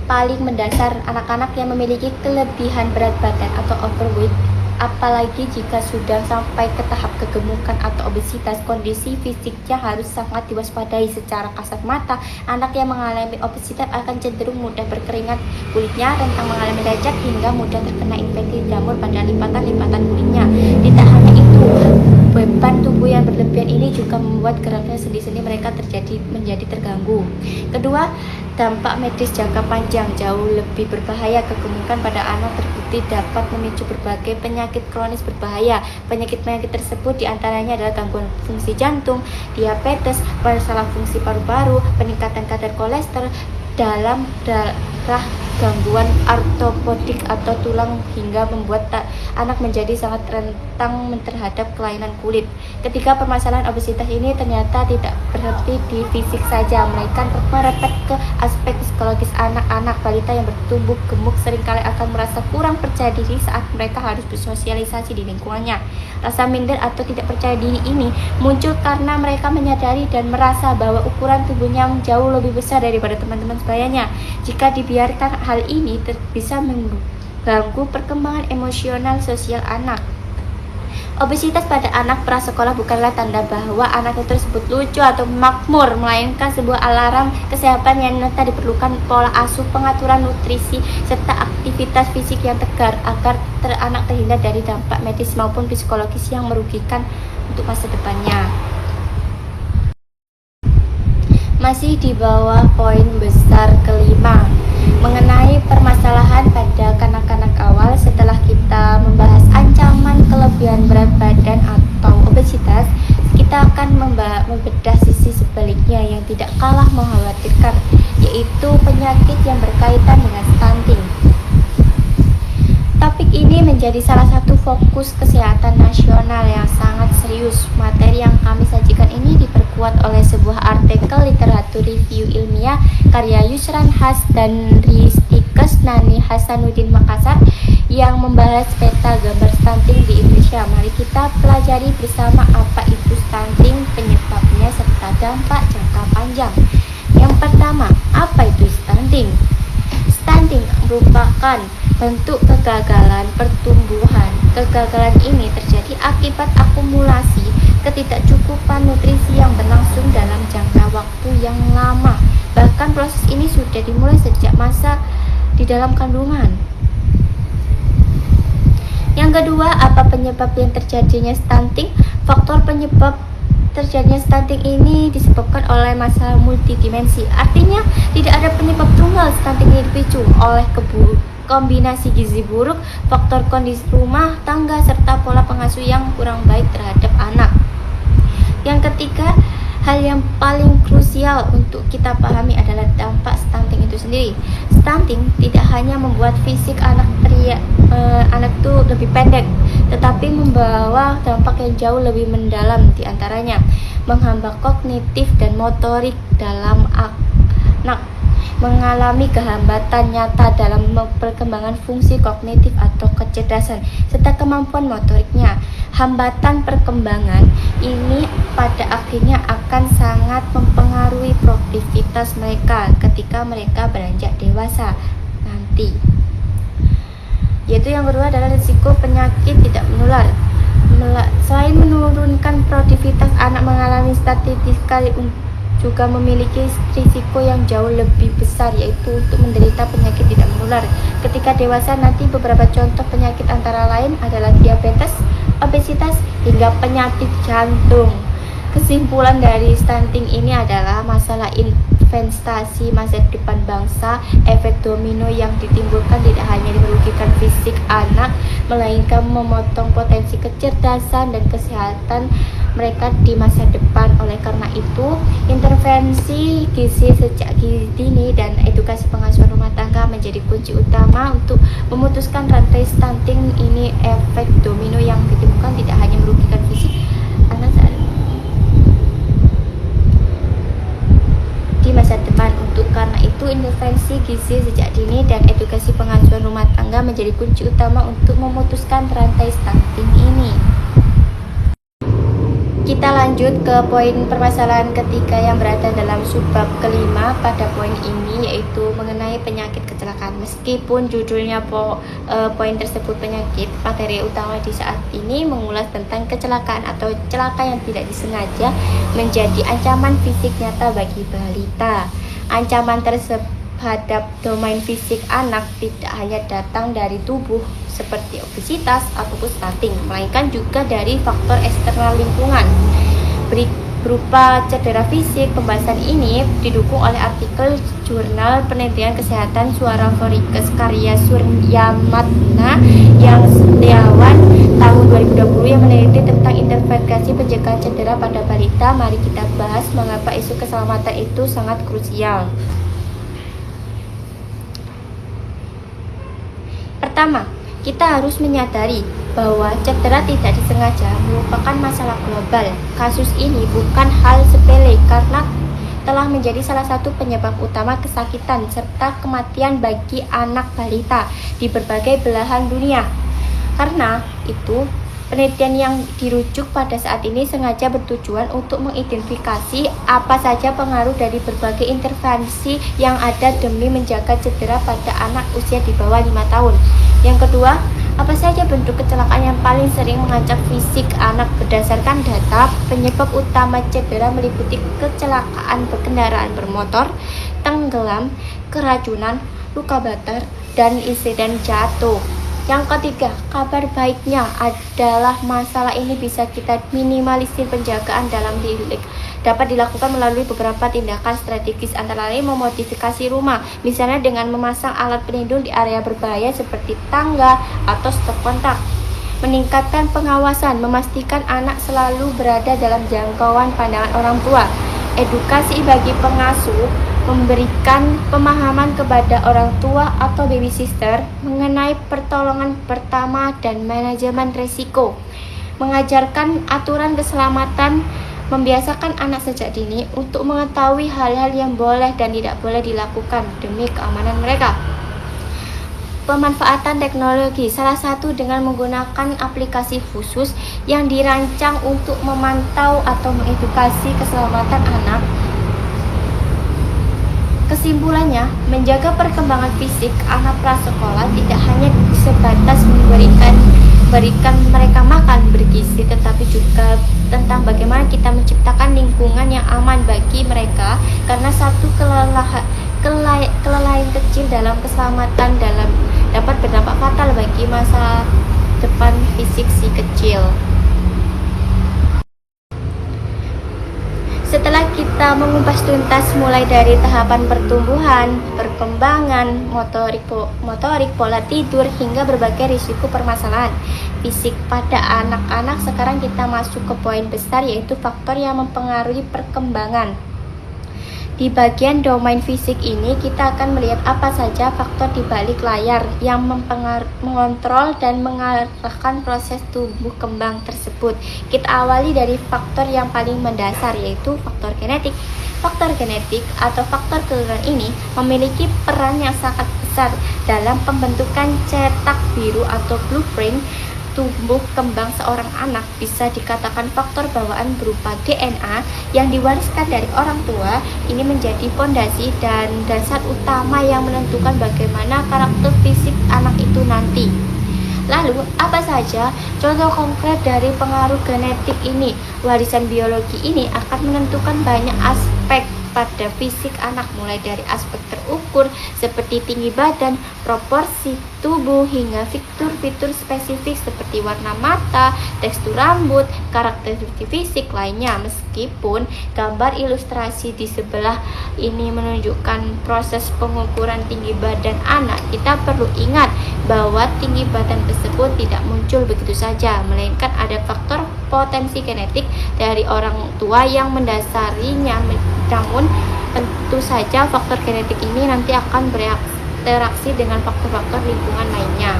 [SPEAKER 1] Paling mendasar, anak-anak yang memiliki kelebihan berat badan atau overweight, apalagi jika sudah sampai ke tahap kegemukan atau obesitas, kondisi fisiknya harus sangat diwaspadai. Secara kasat mata, anak yang mengalami obesitas akan cenderung mudah berkeringat kulitnya, rentan mengalami lecet, hingga mudah terkena infeksi jamur pada lipatan-lipatan kulitnya. Tidak hanya itu, beban tubuh yang berlebihan ini juga membuat geraknya sendi-sendi mereka menjadi terganggu. Kedua, dampak medis jangka panjang jauh lebih berbahaya. Kegemukan pada anak terbukti dapat memicu berbagai penyakit kronis berbahaya. Penyakit-penyakit tersebut diantaranya adalah gangguan fungsi jantung, diabetes, masalah fungsi paru-paru, peningkatan kadar kolesterol dalam darah, gangguan ortopodik atau tulang, hingga membuat anak menjadi sangat rentan terhadap kelainan kulit. Ketiga, permasalahan obesitas ini ternyata tidak berhenti di fisik saja, melainkan merepet ke aspek psikologis. Anak-anak balita yang bertumbuh gemuk seringkali akan merasa kurang percaya diri saat mereka harus bersosialisasi di lingkungannya. Rasa minder atau tidak percaya diri ini muncul karena mereka menyadari dan merasa bahwa ukuran tubuhnya jauh lebih besar daripada teman-teman sebayanya. Jika dibiarkan, hal ini bisa mengganggu perkembangan emosional sosial anak. Obesitas pada anak prasekolah bukanlah tanda bahwa anak tersebut lucu atau makmur, melainkan sebuah alarm kesehatan yang nyata. Diperlukan pola asuh, pengaturan nutrisi, serta aktivitas fisik yang tegar agar anak terhindar dari dampak medis maupun psikologis yang merugikan untuk masa depannya. Masih di bawah poin besar kelima, mengenai permasalahan pada kanak-kanak awal. Setelah kita membahas ancaman kelebihan berat badan atau obesitas, kita akan membedah sisi sebaliknya yang tidak kalah mengkhawatirkan, yaitu penyakit yang berkaitan dengan stunting. Topik ini menjadi salah satu fokus kesehatan nasional yang sangat serius. Materi yang kami sajikan ini diperkuat oleh sebuah artikel literatur review ilmiah karya Yusran Has dan Ristikes Nani Hasanuddin Makassar yang membahas peta gambar stunting di Indonesia. Mari kita pelajari bersama apa itu stunting, penyebabnya, serta dampak jangka panjang. Yang pertama, apa itu stunting? Stunting merupakan bentuk kegagalan pertumbuhan. Kegagalan ini terjadi akibat akumulasi ketidakcukupan nutrisi yang berlangsung dalam jangka waktu yang lama. Bahkan proses ini sudah dimulai sejak masa di dalam kandungan. Yang kedua, apa penyebab yang terjadinya stunting? Faktor penyebab Terjadinya stunting ini disebabkan oleh masalah multidimensi. Artinya, tidak ada penyebab tunggal stunting ini dipicu oleh kombinasi gizi buruk, faktor kondisi rumah tangga, serta pola pengasuh yang kurang baik terhadap anak. Yang ketiga, hal yang paling krusial untuk kita pahami adalah dampak stunting itu sendiri. Stunting tidak hanya membuat fisik anak itu lebih pendek, tetapi membawa dampak yang jauh lebih mendalam, diantaranya menghambat kognitif dan motorik dalam anak, mengalami kehambatan nyata dalam perkembangan fungsi kognitif atau kecerdasan, serta kemampuan motoriknya. Hambatan perkembangan ini pada akhirnya akan sangat mempengaruhi produktivitas mereka ketika mereka beranjak dewasa nanti. Yaitu yang kedua adalah risiko penyakit tidak menular. Selain menurunkan produktivitas, anak mengalami statistikal juga memiliki risiko yang jauh lebih besar, yaitu untuk menderita penyakit tidak menular. Ketika dewasa nanti, beberapa contoh penyakit antara lain adalah diabetes, obesitas, hingga penyakit jantung. Kesimpulan dari stunting ini adalah masalah investasi masa depan bangsa. Efek domino yang ditimbulkan tidak hanya merugikan fisik anak, melainkan memotong potensi kecerdasan dan kesehatan mereka di masa depan. Oleh karena itu, intervensi gizi sejak dini dan edukasi pengasuhan rumah tangga menjadi kunci utama untuk memutuskan rantai stunting ini. Efek domino yang ditimbulkan tidak hanya merugikan fisik anak di masa depan. Karena itu, intervensi gizi sejak dini dan edukasi pengasuhan rumah tangga menjadi kunci utama untuk memutuskan rantai stunting ini. Kita lanjut ke poin permasalahan ketiga yang berada dalam subbab kelima pada poin ini, yaitu mengenai penyakit kecelakaan. Meskipun judulnya poin tersebut penyakit, materi utama di saat ini mengulas tentang kecelakaan atau celaka yang tidak disengaja menjadi ancaman fisik nyata bagi balita. Ancaman terhadap domain fisik anak tidak hanya datang dari tubuh seperti obesitas ataupun stunting, melainkan juga dari faktor eksternal lingkungan berupa cedera fisik. Pembahasan ini didukung oleh artikel jurnal penelitian kesehatan Suara Forikes karya Suryamatna yang setiawan tahun 2020 yang meneliti tentang intervensi pencegahan cedera pada balita. Mari kita bahas mengapa isu keselamatan itu sangat krusial. Pertama, kita harus menyadari bahwa cedera tidak disengaja merupakan masalah global. Kasus ini bukan hal sepele karena telah menjadi salah satu penyebab utama kesakitan serta kematian bagi anak balita di berbagai belahan dunia. Karena itu, penelitian yang dirujuk pada saat ini sengaja bertujuan untuk mengidentifikasi apa saja pengaruh dari berbagai intervensi yang ada demi menjaga cedera pada anak usia di bawah 5 tahun. Yang kedua, apa saja bentuk kecelakaan yang paling sering mengancam fisik anak? Berdasarkan data, penyebab utama cedera meliputi kecelakaan berkendaraan bermotor, tenggelam, keracunan, luka bakar, dan insiden jatuh. Yang ketiga, kabar baiknya adalah masalah ini bisa kita minimalisir. Penjagaan dalam dapat dilakukan melalui beberapa tindakan strategis, antara lain memodifikasi rumah, misalnya dengan memasang alat pelindung di area berbahaya seperti tangga atau stop kontak. Meningkatkan pengawasan, memastikan anak selalu berada dalam jangkauan pandangan orang tua. Edukasi bagi pengasuh, memberikan pemahaman kepada orang tua atau babysitter mengenai pertolongan pertama dan manajemen risiko. Mengajarkan aturan keselamatan, membiasakan anak sejak dini untuk mengetahui hal-hal yang boleh dan tidak boleh dilakukan demi keamanan mereka. Pemanfaatan teknologi, salah satu dengan menggunakan aplikasi khusus yang dirancang untuk memantau atau mengedukasi keselamatan anak. Kesimpulannya, menjaga perkembangan fisik anak prasekolah tidak hanya sebatas memberikan mereka makan bergizi, tetapi juga tentang bagaimana kita menciptakan lingkungan yang aman bagi mereka, karena satu kelalaian kecil dalam keselamatan dapat berdampak fatal bagi masa depan fisik si kecil. Kita mengupas tuntas mulai dari tahapan pertumbuhan, perkembangan, motorik, pola tidur, hingga berbagai risiko permasalahan fisik pada anak-anak. Sekarang kita masuk ke poin besar, yaitu faktor yang mempengaruhi perkembangan. Di bagian domain fisik ini, kita akan melihat apa saja faktor di balik layar yang mengontrol dan mengarahkan proses tumbuh kembang tersebut. Kita awali dari faktor yang paling mendasar, yaitu faktor genetik. Faktor genetik atau faktor keturunan ini memiliki peran yang sangat besar dalam pembentukan cetak biru atau blueprint tumbuh kembang seorang anak. Bisa dikatakan faktor bawaan berupa DNA yang diwariskan dari orang tua ini menjadi fondasi dan dasar utama yang menentukan bagaimana karakter fisik anak itu nanti. Lalu, apa saja contoh konkret dari pengaruh genetik ini? Warisan biologi ini akan menentukan banyak aspek pada fisik anak, mulai dari aspek terukur seperti tinggi badan, proporsi tubuh, hingga fitur-fitur spesifik seperti warna mata, tekstur rambut, karakteristik fisik lainnya. Meskipun gambar ilustrasi di sebelah ini menunjukkan proses pengukuran tinggi badan anak, kita perlu ingat bahwa tinggi badan tersebut tidak muncul begitu saja, melainkan ada faktor potensi genetik dari orang tua yang mendasarinya. Namun tentu saja faktor genetik ini nanti akan berinteraksi dengan faktor-faktor lingkungan lainnya.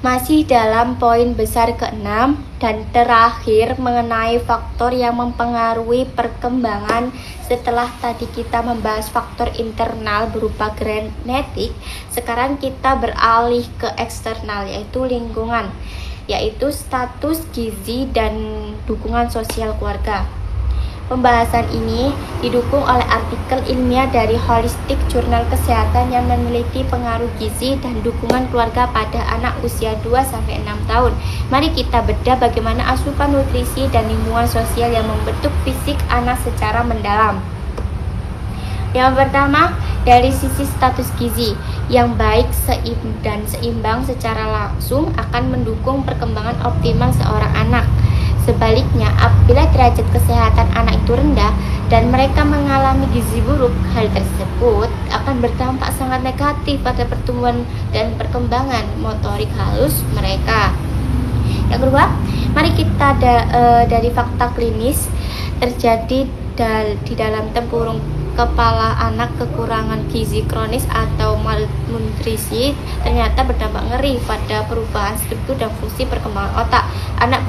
[SPEAKER 1] Masih dalam poin besar ke-6 dan terakhir mengenai faktor yang mempengaruhi perkembangan. Setelah tadi kita membahas faktor internal berupa genetik, sekarang kita beralih ke eksternal, yaitu lingkungan, yaitu status gizi dan dukungan sosial keluarga. Pembahasan ini didukung oleh artikel ilmiah dari Holistic Journal Kesehatan yang meneliti pengaruh gizi dan dukungan keluarga pada anak usia 2-6 tahun. Mari kita bedah bagaimana asupan nutrisi dan lingkungan sosial yang membentuk fisik anak secara mendalam. Yang pertama, dari sisi status gizi yang baik dan seimbang secara langsung akan mendukung perkembangan optimal seorang anak. Sebaliknya, apabila derajat kesehatan anak itu rendah dan mereka mengalami gizi buruk, hal tersebut akan berdampak sangat negatif pada pertumbuhan dan perkembangan motorik halus mereka. Yang kedua, mari kita dari fakta klinis terjadi di dalam tempurung kepala anak. Kekurangan gizi kronis atau malnutrisi ternyata berdampak ngeri pada perubahan struktur dan fungsi perkembangan otak. Anak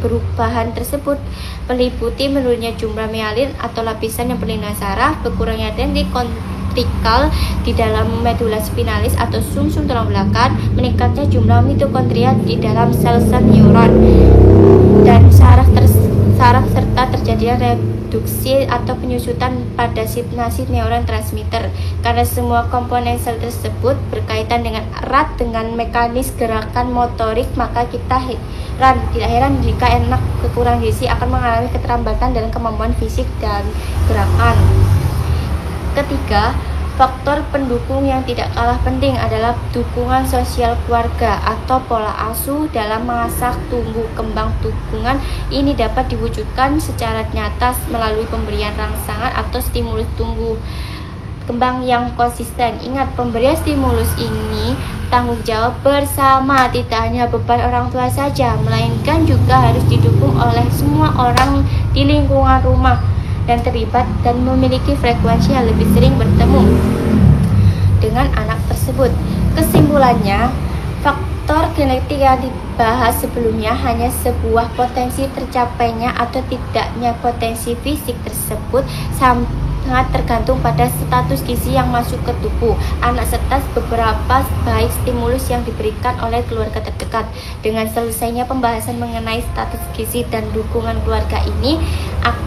[SPEAKER 1] perubahan tersebut meliputi menurunnya jumlah myelin atau lapisan yang berlindung saraf, berkurangnya dendrit kontrikal di dalam medula spinalis atau sumsum tulang belakang, meningkatnya jumlah mitokondria di dalam sel-sel neuron dan saraf serta terjadinya reduksi atau penyusutan pada sinapsis neurotransmitter. Karena semua komponen sel tersebut berkaitan dengan erat dengan mekanisme gerakan motorik, maka tidak heran jika anak kekurangan gizi akan mengalami keterlambatan dalam kemampuan fisik dan gerakan. Ketiga, faktor pendukung yang tidak kalah penting adalah dukungan sosial keluarga atau pola asuh dalam mengasah tumbuh kembang. Dukungan ini dapat diwujudkan secara nyata melalui pemberian rangsangan atau stimulus tumbuh kembang yang konsisten. Ingat, pemberian stimulus ini tanggung jawab bersama, tidak hanya beban orang tua saja, melainkan juga harus didukung oleh semua orang di lingkungan rumah dan terlibat dan memiliki frekuensi yang lebih sering bertemu dengan anak tersebut. Kesimpulannya, faktor genetik yang dibahas sebelumnya hanya sebuah potensi tercapainya atau tidaknya potensi fisik tersebut sangat tergantung pada status gizi yang masuk ke tubuh anak serta beberapa baik stimulus yang diberikan oleh keluarga terdekat. Dengan selesainya pembahasan mengenai status gizi dan dukungan keluarga ini,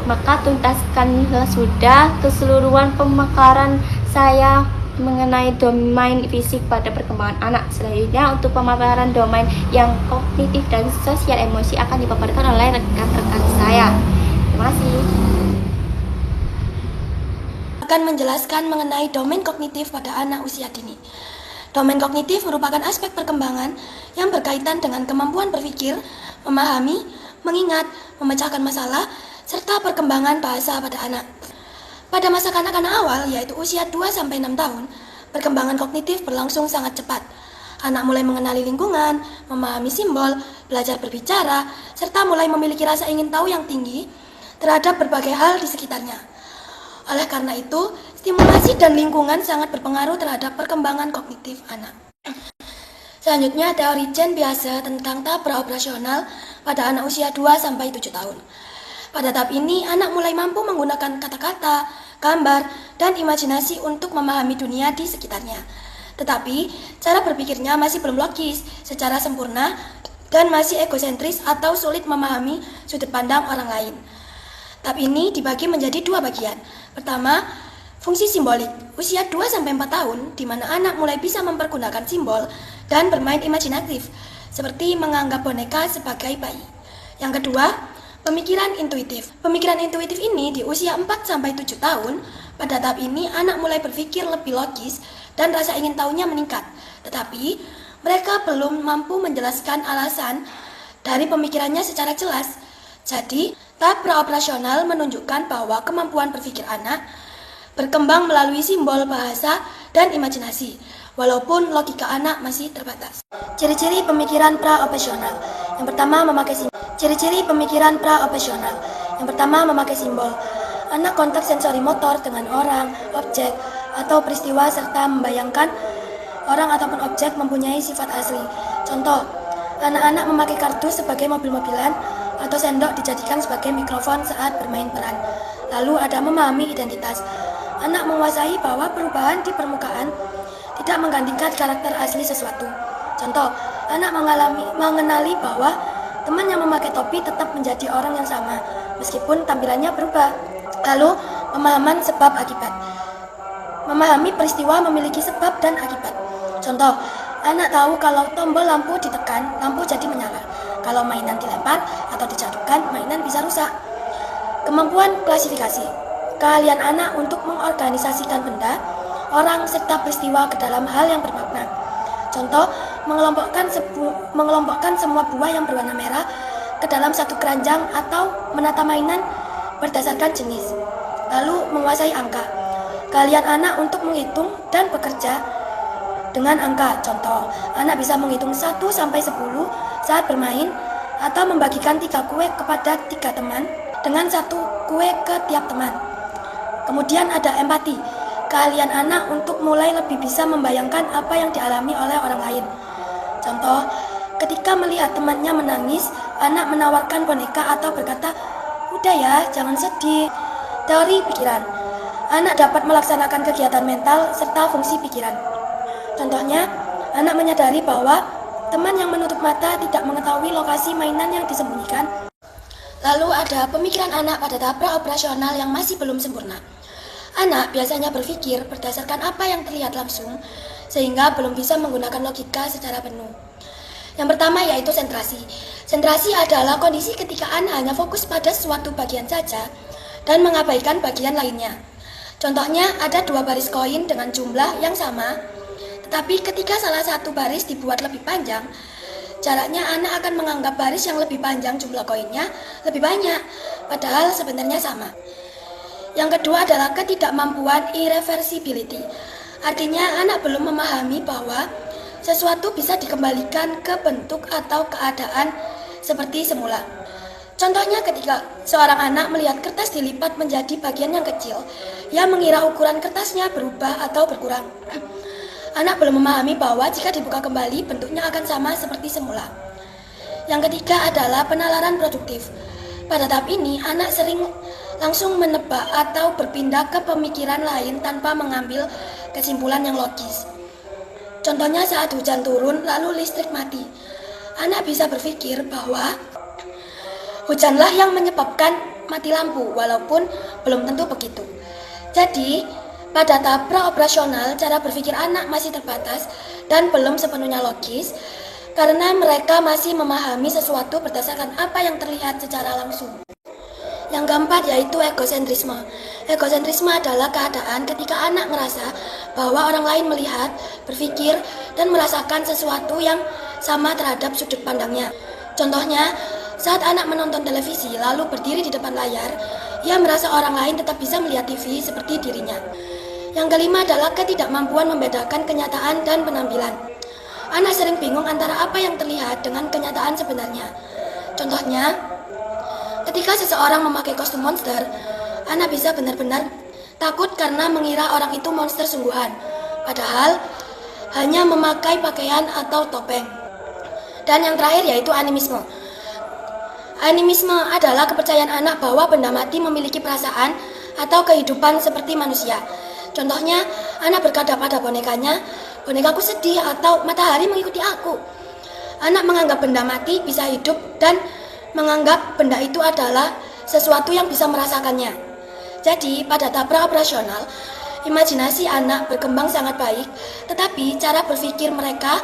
[SPEAKER 1] maka tuntaskanlah sudah keseluruhan pemekaran saya mengenai domain fisik pada perkembangan anak. Selanjutnya, untuk pemaparan domain yang kognitif dan sosial emosi akan dipaparkan oleh rekan-rekan saya. Terima kasih.
[SPEAKER 2] Akan menjelaskan mengenai domain kognitif pada anak usia dini. Domain kognitif merupakan aspek perkembangan yang berkaitan dengan kemampuan berpikir, memahami, mengingat, memecahkan masalah, serta perkembangan bahasa pada anak. Pada masa kanak-kanak awal, yaitu usia 2-6 tahun, perkembangan kognitif berlangsung sangat cepat. Anak mulai mengenali lingkungan, memahami simbol, belajar berbicara, serta mulai memiliki rasa ingin tahu yang tinggi terhadap berbagai hal di sekitarnya. Oleh karena itu, stimulasi dan lingkungan sangat berpengaruh terhadap perkembangan kognitif anak. Selanjutnya, teori Jen biasa tentang tahap praoperasional pada anak usia 2-7 tahun. Pada tahap ini, anak mulai mampu menggunakan kata-kata, gambar, dan imajinasi untuk memahami dunia di sekitarnya. Tetapi, cara berpikirnya masih belum logis secara sempurna dan masih egosentris atau sulit memahami sudut pandang orang lain. Tahap ini dibagi menjadi 2 bagian. Pertama, fungsi simbolik, usia 2-4 tahun, di mana anak mulai bisa mempergunakan simbol dan bermain imajinatif, seperti menganggap boneka sebagai bayi. Yang kedua, pemikiran intuitif. Pemikiran intuitif ini di usia 4-7 tahun. Pada tahap ini anak mulai berpikir lebih logis dan rasa ingin tahunya meningkat. Tetapi mereka belum mampu menjelaskan alasan dari pemikirannya secara jelas. Jadi, tahap praoperasional menunjukkan bahwa kemampuan berpikir anak berkembang melalui simbol, bahasa, dan imajinasi, walaupun logika anak masih terbatas. Ciri-ciri pemikiran praoperasional. Yang pertama, memakai simbol. Ciri-ciri pemikiran praoperasional. Yang pertama, memakai simbol. Anak kontak sensori motor dengan orang, objek, atau peristiwa serta membayangkan orang ataupun objek mempunyai sifat asli. Contoh, anak-anak memakai kardus sebagai mobil-mobilan atau sendok dijadikan sebagai mikrofon saat bermain peran. Lalu ada memahami identitas. Anak menguasai bahwa perubahan di permukaan tidak menggantikan karakter asli sesuatu. Contoh, anak mengenali bahwa teman yang memakai topi tetap menjadi orang yang sama, meskipun tampilannya berubah. Lalu, pemahaman sebab akibat. Memahami peristiwa memiliki sebab dan akibat. Contoh, anak tahu kalau tombol lampu ditekan, lampu jadi menyala. Kalau mainan dilempar atau dijatuhkan, mainan bisa rusak. Kemampuan klasifikasi. Keahlian anak untuk mengorganisasikan benda, orang, serta peristiwa ke dalam hal yang bermakna. Contoh, mengelompokkan semua buah yang berwarna merah ke dalam satu keranjang atau menata mainan berdasarkan jenis. Lalu, menguasai angka. Keahlian anak untuk menghitung dan bekerja dengan angka. Contoh, anak bisa menghitung 1-10 saat bermain atau membagikan 3 kue kepada 3 teman dengan 1 kue ke tiap teman. Kemudian ada empati. Keahlian anak untuk mulai lebih bisa membayangkan apa yang dialami oleh orang lain. Contoh, ketika melihat temannya menangis, anak menawarkan boneka atau berkata, "Udah ya, jangan sedih." Teori pikiran. Anak dapat melaksanakan kegiatan mental serta fungsi pikiran. Contohnya, anak menyadari bahwa teman yang menutup mata tidak mengetahui lokasi mainan yang disembunyikan. Lalu ada pemikiran anak pada tahap praoperasional yang masih belum sempurna. Anak biasanya berpikir berdasarkan apa yang terlihat langsung, sehingga belum bisa menggunakan logika secara penuh. Yang pertama yaitu sentrasi. Sentrasi adalah kondisi ketika anak hanya fokus pada suatu bagian saja dan mengabaikan bagian lainnya. Contohnya ada 2 baris koin dengan jumlah yang sama, tetapi ketika salah satu baris dibuat lebih panjang, jaraknya anak akan menganggap baris yang lebih panjang jumlah koinnya lebih banyak, padahal sebenarnya sama. Yang kedua adalah ketidakmampuan irreversibility. Artinya anak belum memahami bahwa sesuatu bisa dikembalikan ke bentuk atau keadaan seperti semula. Contohnya ketika seorang anak melihat kertas dilipat menjadi bagian yang kecil, ia mengira ukuran kertasnya berubah atau berkurang. Anak belum memahami bahwa jika dibuka kembali bentuknya akan sama seperti semula. Yang ketiga adalah penalaran produktif. Pada tahap ini, anak sering langsung menebak atau berpindah ke pemikiran lain tanpa mengambil kesimpulan yang logis. Contohnya saat hujan turun lalu listrik mati. Anak bisa berpikir bahwa hujanlah yang menyebabkan mati lampu, walaupun belum tentu begitu. Jadi, pada tahap praoperasional, cara berpikir anak masih terbatas dan belum sepenuhnya logis karena mereka masih memahami sesuatu berdasarkan apa yang terlihat secara langsung. Yang keempat yaitu egosentrisme. Egosentrisme adalah keadaan ketika anak merasa bahwa orang lain melihat, berpikir, dan merasakan sesuatu yang sama terhadap sudut pandangnya. Contohnya, Saat anak menonton televisi lalu berdiri di depan layar, ia merasa orang lain tetap bisa melihat TV seperti dirinya. Yang kelima adalah ketidakmampuan membedakan kenyataan dan penampilan. Anak sering bingung antara apa yang terlihat dengan kenyataan sebenarnya. Contohnya, ketika seseorang memakai kostum monster, anak bisa benar-benar takut karena mengira orang itu monster sungguhan, padahal hanya memakai pakaian atau topeng. Dan yang terakhir yaitu animisme. Animisme adalah kepercayaan anak bahwa benda mati memiliki perasaan atau kehidupan seperti manusia. Contohnya, anak berkata pada bonekanya, "Bonekaku sedih," atau "Matahari mengikuti aku." Anak menganggap benda mati bisa hidup dan menganggap benda itu adalah sesuatu yang bisa merasakannya. Jadi, pada tahap operasional, imajinasi anak berkembang sangat baik, tetapi cara berpikir mereka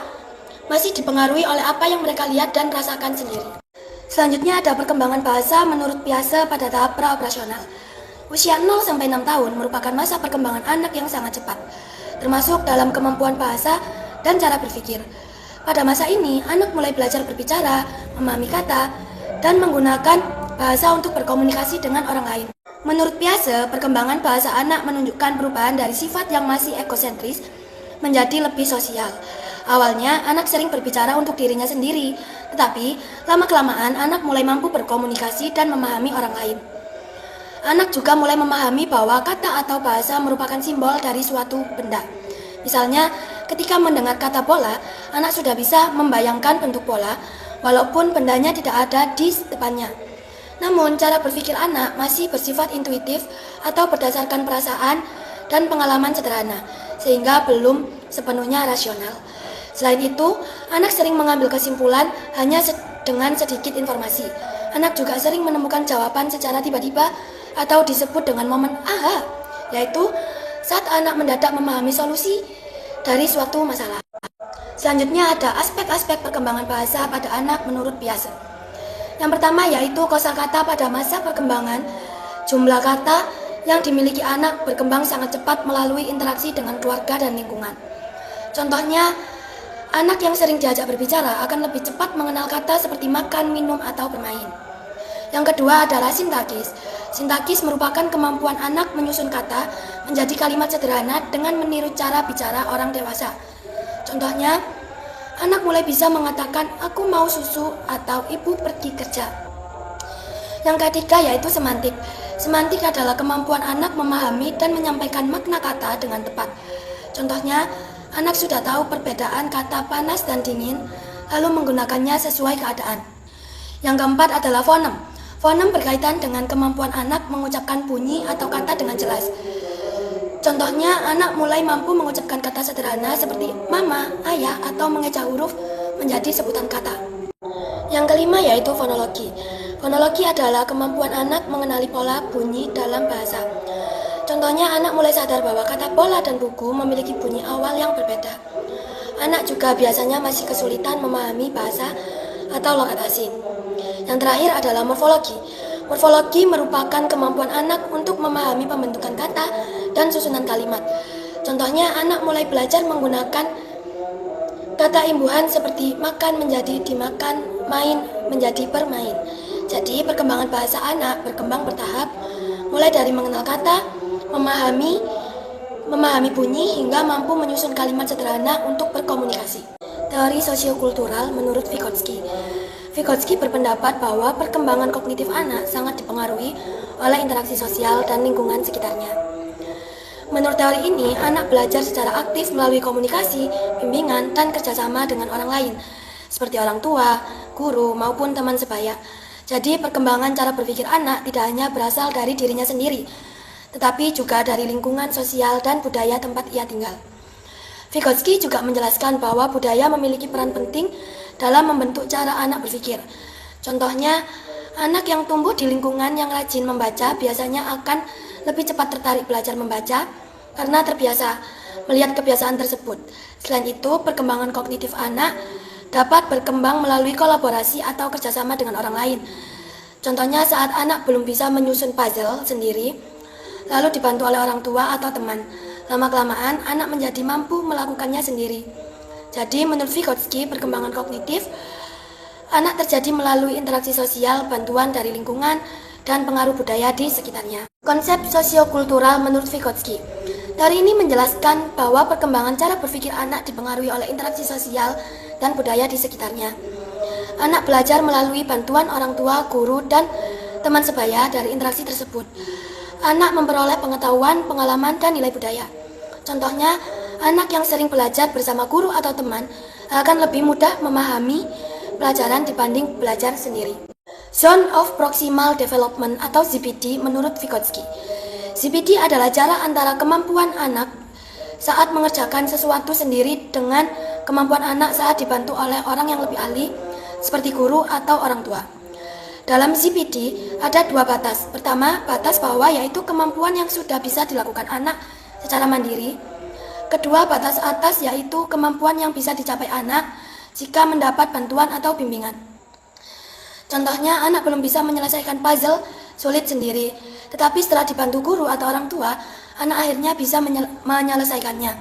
[SPEAKER 2] masih dipengaruhi oleh apa yang mereka lihat dan rasakan sendiri. Selanjutnya ada perkembangan bahasa menurut Piaget pada tahap praoperasional. Usia 0-6 tahun merupakan masa perkembangan anak yang sangat cepat, termasuk dalam kemampuan bahasa dan cara berpikir. Pada masa ini, anak mulai belajar berbicara, memahami kata, dan menggunakan bahasa untuk berkomunikasi dengan orang lain. Menurut Piaget, perkembangan bahasa anak menunjukkan perubahan dari sifat yang masih egosentris menjadi lebih sosial. Awalnya, anak sering berbicara untuk dirinya sendiri, tetapi lama-kelamaan anak mulai mampu berkomunikasi dan memahami orang lain. Anak juga mulai memahami bahwa kata atau bahasa merupakan simbol dari suatu benda. Misalnya, ketika mendengar kata bola, anak sudah bisa membayangkan bentuk bola, walaupun bendanya tidak ada di depannya. Namun, cara berpikir anak masih bersifat intuitif atau berdasarkan perasaan dan pengalaman sederhana, sehingga belum sepenuhnya rasional. Selain itu, anak sering mengambil kesimpulan hanya dengan sedikit informasi. Anak juga sering menemukan jawaban secara tiba-tiba atau disebut dengan momen aha, yaitu saat anak mendadak memahami solusi dari suatu masalah. Selanjutnya ada aspek-aspek perkembangan bahasa pada anak menurut Piaget. Yang pertama yaitu kosakata pada masa perkembangan. Jumlah kata yang dimiliki anak berkembang sangat cepat melalui interaksi dengan keluarga dan lingkungan. Contohnya, anak yang sering diajak berbicara akan lebih cepat mengenal kata seperti makan, minum, atau bermain. Yang kedua adalah sintaksis. Sintaksis merupakan kemampuan anak menyusun kata menjadi kalimat sederhana dengan meniru cara bicara orang dewasa. Contohnya, anak mulai bisa mengatakan "aku mau susu" atau "ibu pergi kerja". Yang ketiga yaitu semantik. Semantik adalah kemampuan anak memahami dan menyampaikan makna kata dengan tepat. Contohnya, anak sudah tahu perbedaan kata panas dan dingin, lalu menggunakannya sesuai keadaan. Yang keempat adalah fonem. Fonem berkaitan dengan kemampuan anak mengucapkan bunyi atau kata dengan jelas. Contohnya, anak mulai mampu mengucapkan kata sederhana seperti mama, ayah, atau mengeja huruf menjadi sebutan kata. Yang kelima yaitu fonologi. Fonologi adalah kemampuan anak mengenali pola bunyi dalam bahasa. Contohnya, anak mulai sadar bahwa kata bola dan buku memiliki bunyi awal yang berbeda. Anak juga biasanya masih kesulitan memahami bahasa atau logat asing. Yang terakhir adalah morfologi. Morfologi merupakan kemampuan anak untuk memahami pembentukan kata dan susunan kalimat. Contohnya, anak mulai belajar menggunakan kata imbuhan seperti makan menjadi dimakan, main menjadi bermain. Jadi, perkembangan bahasa anak berkembang bertahap, mulai dari mengenal kata, memahami bunyi, hingga mampu menyusun kalimat sederhana untuk berkomunikasi. Teori sosiokultural menurut Vygotsky. Vygotsky berpendapat bahwa perkembangan kognitif anak sangat dipengaruhi oleh interaksi sosial dan lingkungan sekitarnya. Menurut teori ini, anak belajar secara aktif melalui komunikasi, bimbingan, dan kerjasama dengan orang lain, seperti orang tua, guru, maupun teman sebaya. Jadi, perkembangan cara berpikir anak tidak hanya berasal dari dirinya sendiri, tetapi juga dari lingkungan sosial dan budaya tempat ia tinggal. Vygotsky juga menjelaskan bahwa budaya memiliki peran penting dalam membentuk cara anak berpikir. Contohnya, anak yang tumbuh di lingkungan yang rajin membaca biasanya akan lebih cepat tertarik belajar membaca karena terbiasa melihat kebiasaan tersebut. Selain itu, perkembangan kognitif anak dapat berkembang melalui kolaborasi atau kerjasama dengan orang lain. Contohnya, saat anak belum bisa menyusun puzzle sendiri, lalu dibantu oleh orang tua atau teman. Lama-kelamaan, anak menjadi mampu melakukannya sendiri. Jadi, menurut Vygotsky, perkembangan kognitif anak terjadi melalui interaksi sosial, bantuan dari lingkungan, dan pengaruh budaya di sekitarnya. Konsep sosiokultural menurut Vygotsky. Teori ini menjelaskan bahwa perkembangan cara berpikir anak dipengaruhi oleh interaksi sosial dan budaya di sekitarnya. Anak belajar melalui bantuan orang tua, guru, dan teman sebaya dari interaksi tersebut. Anak memperoleh pengetahuan, pengalaman, dan nilai budaya. Contohnya, anak yang sering belajar bersama guru atau teman akan lebih mudah memahami pelajaran dibanding belajar sendiri. Zone of Proximal Development atau ZPD menurut Vygotsky. ZPD adalah jarak antara kemampuan anak saat mengerjakan sesuatu sendiri dengan kemampuan anak saat dibantu oleh orang yang lebih ahli seperti guru atau orang tua. Dalam ZPD ada dua batas. Pertama, batas bawah yaitu kemampuan yang sudah bisa dilakukan anak secara mandiri. Kedua, batas atas yaitu kemampuan yang bisa dicapai anak jika mendapat bantuan atau bimbingan. Contohnya, anak belum bisa menyelesaikan puzzle sulit sendiri, tetapi setelah dibantu guru atau orang tua, anak akhirnya bisa menyelesaikannya.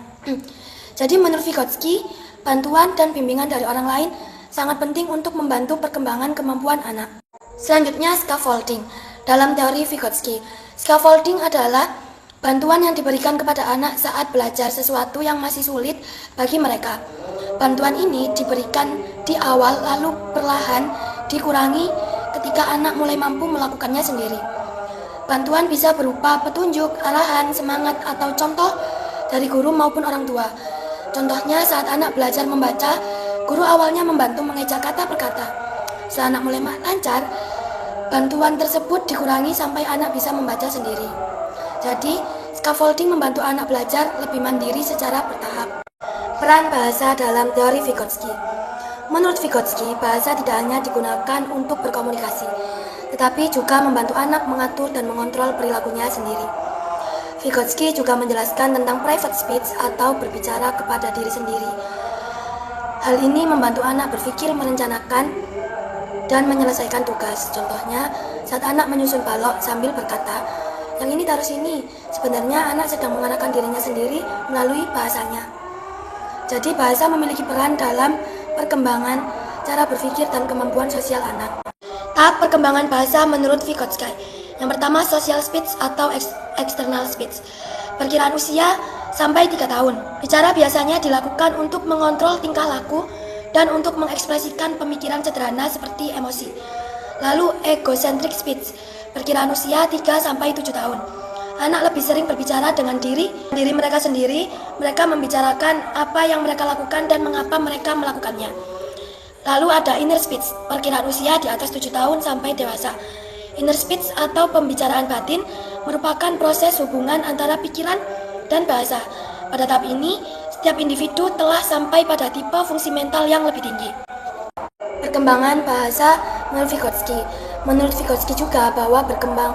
[SPEAKER 2] Jadi menurut Vygotsky, bantuan dan bimbingan dari orang lain sangat penting untuk membantu perkembangan kemampuan anak. Selanjutnya, scaffolding. Dalam teori Vygotsky, scaffolding adalah bantuan yang diberikan kepada anak saat belajar sesuatu yang masih sulit bagi mereka. Bantuan ini diberikan di awal lalu perlahan dikurangi ketika anak mulai mampu melakukannya sendiri. Bantuan bisa berupa petunjuk, arahan, semangat, atau contoh dari guru maupun orang tua. Contohnya saat anak belajar membaca, guru awalnya membantu mengeja kata per kata. Setelah anak mulai lancar, bantuan tersebut dikurangi sampai anak bisa membaca sendiri. Jadi, scaffolding membantu anak belajar lebih mandiri secara bertahap. Peran bahasa dalam teori Vygotsky. Menurut Vygotsky, bahasa tidak hanya digunakan untuk berkomunikasi, tetapi juga membantu anak mengatur dan mengontrol perilakunya sendiri. Vygotsky juga menjelaskan tentang private speech atau berbicara kepada diri sendiri. Hal ini membantu anak berpikir, merencanakan, dan menyelesaikan tugas. Contohnya, saat anak menyusun balok sambil berkata, "Yang ini taruh sini." Sebenarnya anak sedang mengarahkan dirinya sendiri melalui bahasanya. Jadi bahasa memiliki peran dalam perkembangan cara berpikir dan kemampuan sosial anak. Tahap perkembangan bahasa menurut Vygotsky. Yang pertama, social speech atau external speech. Perkiraan usia sampai 3 tahun. Bicara biasanya dilakukan untuk mengontrol tingkah laku dan untuk mengekspresikan pemikiran sederhana seperti emosi. Lalu egocentric speech. Perkiraan usia 3 sampai 7 tahun. Anak lebih sering berbicara dengan diri mereka sendiri. Mereka membicarakan apa yang mereka lakukan dan mengapa mereka melakukannya. Lalu ada inner speech, perkiraan usia di atas 7 tahun sampai dewasa. Inner speech atau pembicaraan batin merupakan proses hubungan antara pikiran dan bahasa. Pada tahap ini, setiap individu telah sampai pada tipe fungsi mental yang lebih tinggi. Perkembangan bahasa menurut Vygotsky. Menurut Vygotsky juga bahwa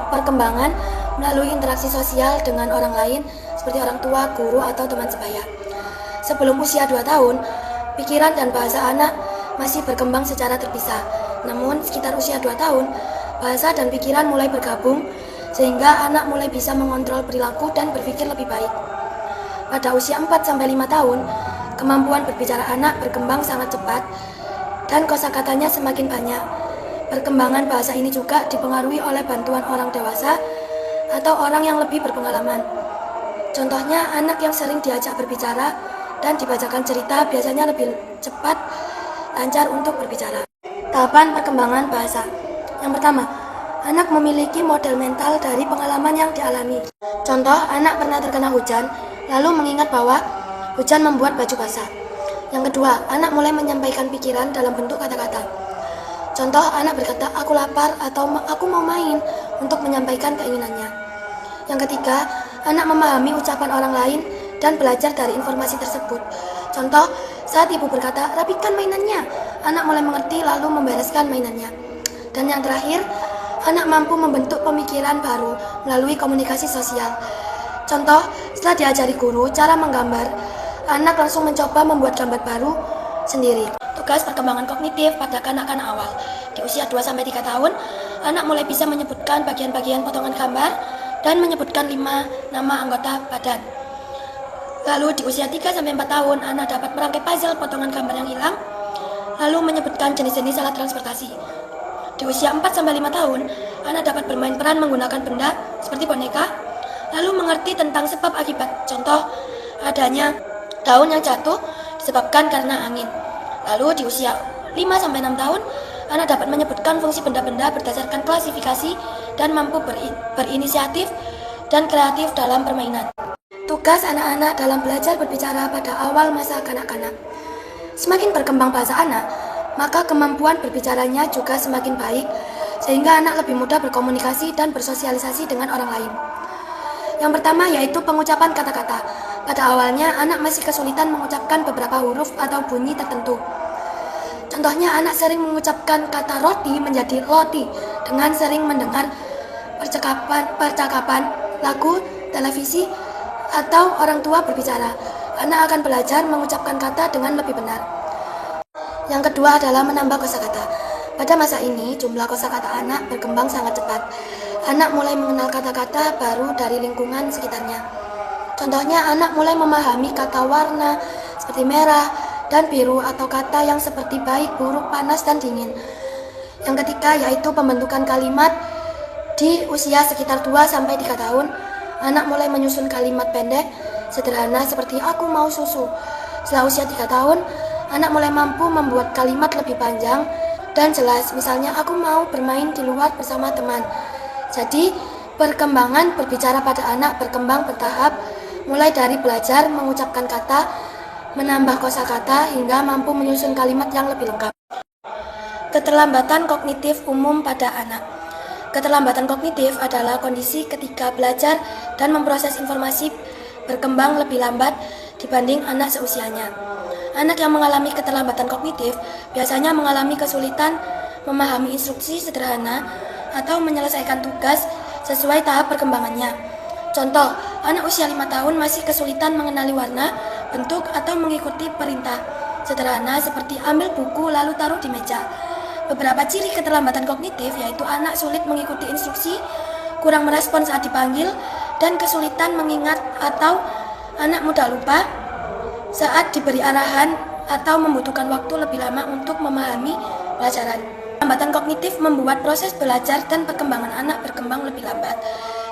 [SPEAKER 2] perkembangan melalui interaksi sosial dengan orang lain seperti orang tua, guru, atau teman sebaya. Sebelum usia 2 tahun, pikiran dan bahasa anak masih berkembang secara terpisah. Namun, sekitar usia 2 tahun, bahasa dan pikiran mulai bergabung sehingga anak mulai bisa mengontrol perilaku dan berpikir lebih baik. Pada usia 4-5 tahun, kemampuan berbicara anak berkembang sangat cepat dan kosakatanya semakin banyak. Perkembangan bahasa ini juga dipengaruhi oleh bantuan orang dewasa atau orang yang lebih berpengalaman. Contohnya, anak yang sering diajak berbicara dan dibacakan cerita biasanya lebih cepat lancar untuk berbicara. Tahapan perkembangan bahasa. Yang pertama, anak memiliki model mental dari pengalaman yang dialami. Contoh, anak pernah terkena hujan, lalu mengingat bahwa hujan membuat baju basah. Yang kedua, anak mulai menyampaikan pikiran dalam bentuk kata-kata. Contoh, anak berkata, "Aku lapar" atau "Aku mau main" untuk menyampaikan keinginannya. Yang ketiga, anak memahami ucapan orang lain dan belajar dari informasi tersebut. Contoh, saat ibu berkata, "Rapikan mainannya", anak mulai mengerti lalu membereskan mainannya. Dan yang terakhir, anak mampu membentuk pemikiran baru melalui komunikasi sosial. Contoh, setelah diajari guru cara menggambar, anak langsung mencoba membuat gambar baru sendiri. Tugas perkembangan kognitif pada kanak-kanak awal. Di usia 2-3 tahun, anak mulai bisa menyebutkan bagian-bagian potongan gambar dan menyebutkan 5 nama anggota badan. Lalu di usia 3-4 tahun, anak dapat merangkai puzzle potongan gambar yang hilang. lalu menyebutkan jenis-jenis alat transportasi. Di usia 4-5 tahun, anak dapat bermain peran menggunakan benda seperti boneka, lalu mengerti tentang sebab akibat. Contoh, adanya daun yang jatuh disebabkan karena angin. Lalu di usia 5-6 tahun, anak dapat menyebutkan fungsi benda-benda berdasarkan klasifikasi dan mampu berinisiatif dan kreatif dalam permainan. Tugas anak-anak dalam belajar berbicara pada awal masa kanak-kanak. Semakin berkembang bahasa anak, maka kemampuan berbicaranya juga semakin baik, sehingga anak lebih mudah berkomunikasi dan bersosialisasi dengan orang lain. Yang pertama yaitu pengucapan kata-kata. Pada awalnya, anak masih kesulitan mengucapkan beberapa huruf atau bunyi tertentu. Contohnya, anak sering mengucapkan kata roti menjadi loti dengan sering mendengar percakapan, lagu, televisi, atau orang tua berbicara. Anak akan belajar mengucapkan kata dengan lebih benar. Yang kedua adalah menambah kosakata. Pada masa ini, jumlah kosakata anak berkembang sangat cepat. Anak mulai mengenal kata-kata baru dari lingkungan sekitarnya. Contohnya, anak mulai memahami kata warna seperti merah dan biru atau kata yang seperti baik, buruk, panas, dan dingin. Yang ketiga yaitu pembentukan kalimat. Di usia sekitar 2-3 tahun, anak mulai menyusun kalimat pendek, sederhana seperti aku mau susu. Setelah usia 3 tahun, anak mulai mampu membuat kalimat lebih panjang dan jelas, misalnya aku mau bermain di luar bersama teman. Jadi, perkembangan berbicara pada anak berkembang bertahap, mulai dari belajar mengucapkan kata, menambah kosakata, hingga mampu menyusun kalimat yang lebih lengkap. Keterlambatan kognitif umum pada anak. Keterlambatan kognitif adalah kondisi ketika belajar dan memproses informasi berkembang lebih lambat dibanding anak seusianya. Anak yang mengalami keterlambatan kognitif biasanya mengalami kesulitan memahami instruksi sederhana atau menyelesaikan tugas sesuai tahap perkembangannya. Contoh, anak usia 5 tahun masih kesulitan mengenali warna, bentuk, atau mengikuti perintah sederhana seperti ambil buku lalu taruh di meja. Beberapa ciri keterlambatan kognitif yaitu anak sulit mengikuti instruksi, kurang merespon saat dipanggil, dan kesulitan mengingat atau anak mudah lupa saat diberi arahan atau membutuhkan waktu lebih lama untuk memahami pelajaran. Keterlambatan kognitif membuat proses belajar dan perkembangan anak berkembang lebih lambat,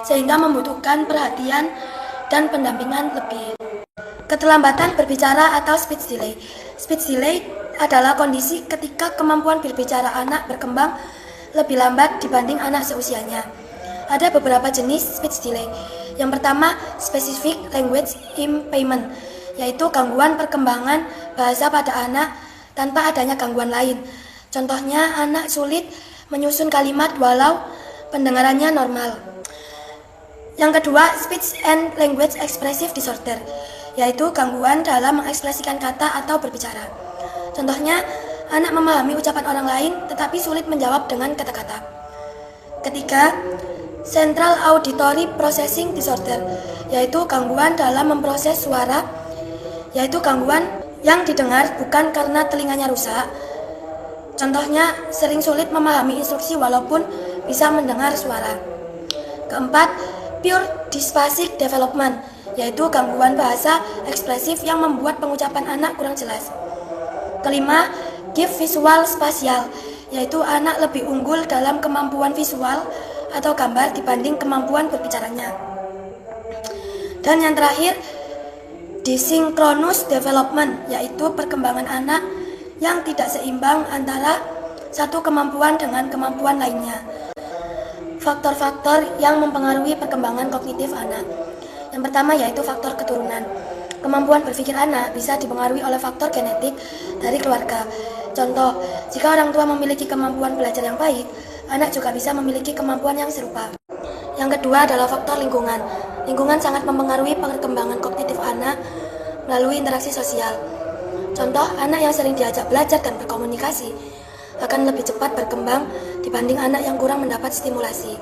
[SPEAKER 2] sehingga membutuhkan perhatian dan pendampingan lebih. Keterlambatan berbicara atau speech delay. Speech delay adalah kondisi ketika kemampuan berbicara anak berkembang lebih lambat dibanding anak seusianya. Ada beberapa jenis speech delay. Yang pertama, specific language impairment, yaitu gangguan perkembangan bahasa pada anak tanpa adanya gangguan lain. Contohnya, anak sulit menyusun kalimat walau pendengarannya normal. Yang kedua, speech and language expressive disorder, yaitu gangguan dalam mengekspresikan kata atau berbicara. Contohnya, anak memahami ucapan orang lain tetapi sulit menjawab dengan kata-kata. Ketiga, central auditory processing disorder, yaitu gangguan dalam memproses suara, yaitu gangguan yang didengar bukan karena telinganya rusak. Contohnya, sering sulit memahami instruksi walaupun bisa mendengar suara. Keempat, pure dysphasic development, yaitu gangguan bahasa ekspresif yang membuat pengucapan anak kurang jelas. Kelima, gift visual spasial, yaitu anak lebih unggul dalam kemampuan visual atau gambar dibanding kemampuan berbicaranya. Dan yang terakhir, desynchronous development, yaitu perkembangan anak yang tidak seimbang antara satu kemampuan dengan kemampuan lainnya. Faktor-faktor yang mempengaruhi perkembangan kognitif anak. Yang pertama yaitu faktor keturunan. Kemampuan berpikir anak bisa dipengaruhi oleh faktor genetik dari keluarga. Contoh, jika orang tua memiliki kemampuan belajar yang baik, anak juga bisa memiliki kemampuan yang serupa. Yang kedua adalah faktor lingkungan. Lingkungan sangat mempengaruhi perkembangan kognitif anak melalui interaksi sosial. Contoh, anak yang sering diajak belajar dan berkomunikasi akan lebih cepat berkembang dibanding anak yang kurang mendapat stimulasi.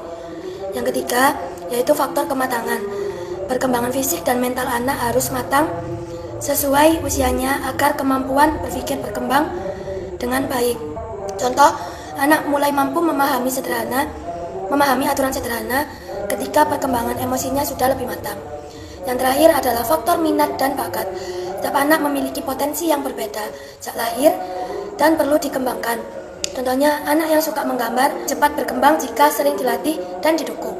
[SPEAKER 2] Yang ketiga, yaitu faktor kematangan. Perkembangan fisik dan mental anak harus matang sesuai usianya agar kemampuan berpikir berkembang dengan baik. Contoh, anak mulai mampu memahami aturan sederhana ketika perkembangan emosinya sudah lebih matang. Yang terakhir adalah faktor minat dan bakat. Setiap anak memiliki potensi yang berbeda sejak lahir dan perlu dikembangkan. Contohnya, anak yang suka menggambar cepat berkembang jika sering dilatih dan didukung.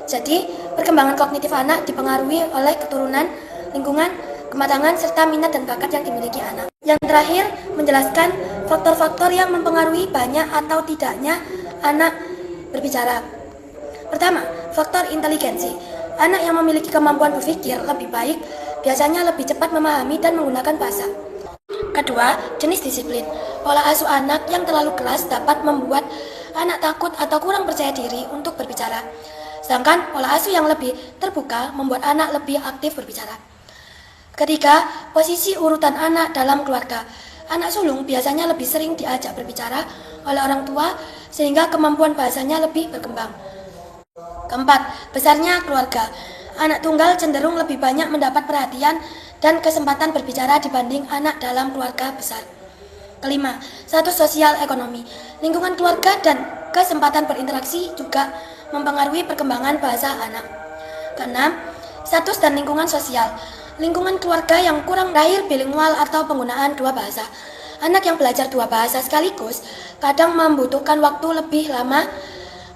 [SPEAKER 2] Jadi, perkembangan kognitif anak dipengaruhi oleh keturunan, lingkungan, kematangan, serta minat dan bakat yang dimiliki anak. Yang terakhir, menjelaskan faktor-faktor yang mempengaruhi banyak atau tidaknya anak berbicara. Pertama, faktor inteligensi. Anak yang memiliki kemampuan berpikir lebih baik biasanya lebih cepat memahami dan menggunakan bahasa. Kedua, jenis disiplin. Pola asuh anak yang terlalu keras dapat membuat anak takut atau kurang percaya diri untuk berbicara. Sedangkan pola asuh yang lebih terbuka membuat anak lebih aktif berbicara. Ketiga, posisi urutan anak dalam keluarga. Anak sulung biasanya lebih sering diajak berbicara oleh orang tua sehingga kemampuan bahasanya lebih berkembang. Keempat, besarnya keluarga. Anak tunggal cenderung lebih banyak mendapat perhatian dan kesempatan berbicara dibanding anak dalam keluarga besar. Kelima, status sosial ekonomi. Lingkungan keluarga dan kesempatan berinteraksi juga mempengaruhi perkembangan bahasa anak. Keenam, status dan lingkungan sosial. Lingkungan keluarga yang kurang lahir bilingual atau penggunaan dua bahasa. Anak yang belajar dua bahasa sekaligus kadang membutuhkan waktu lebih lama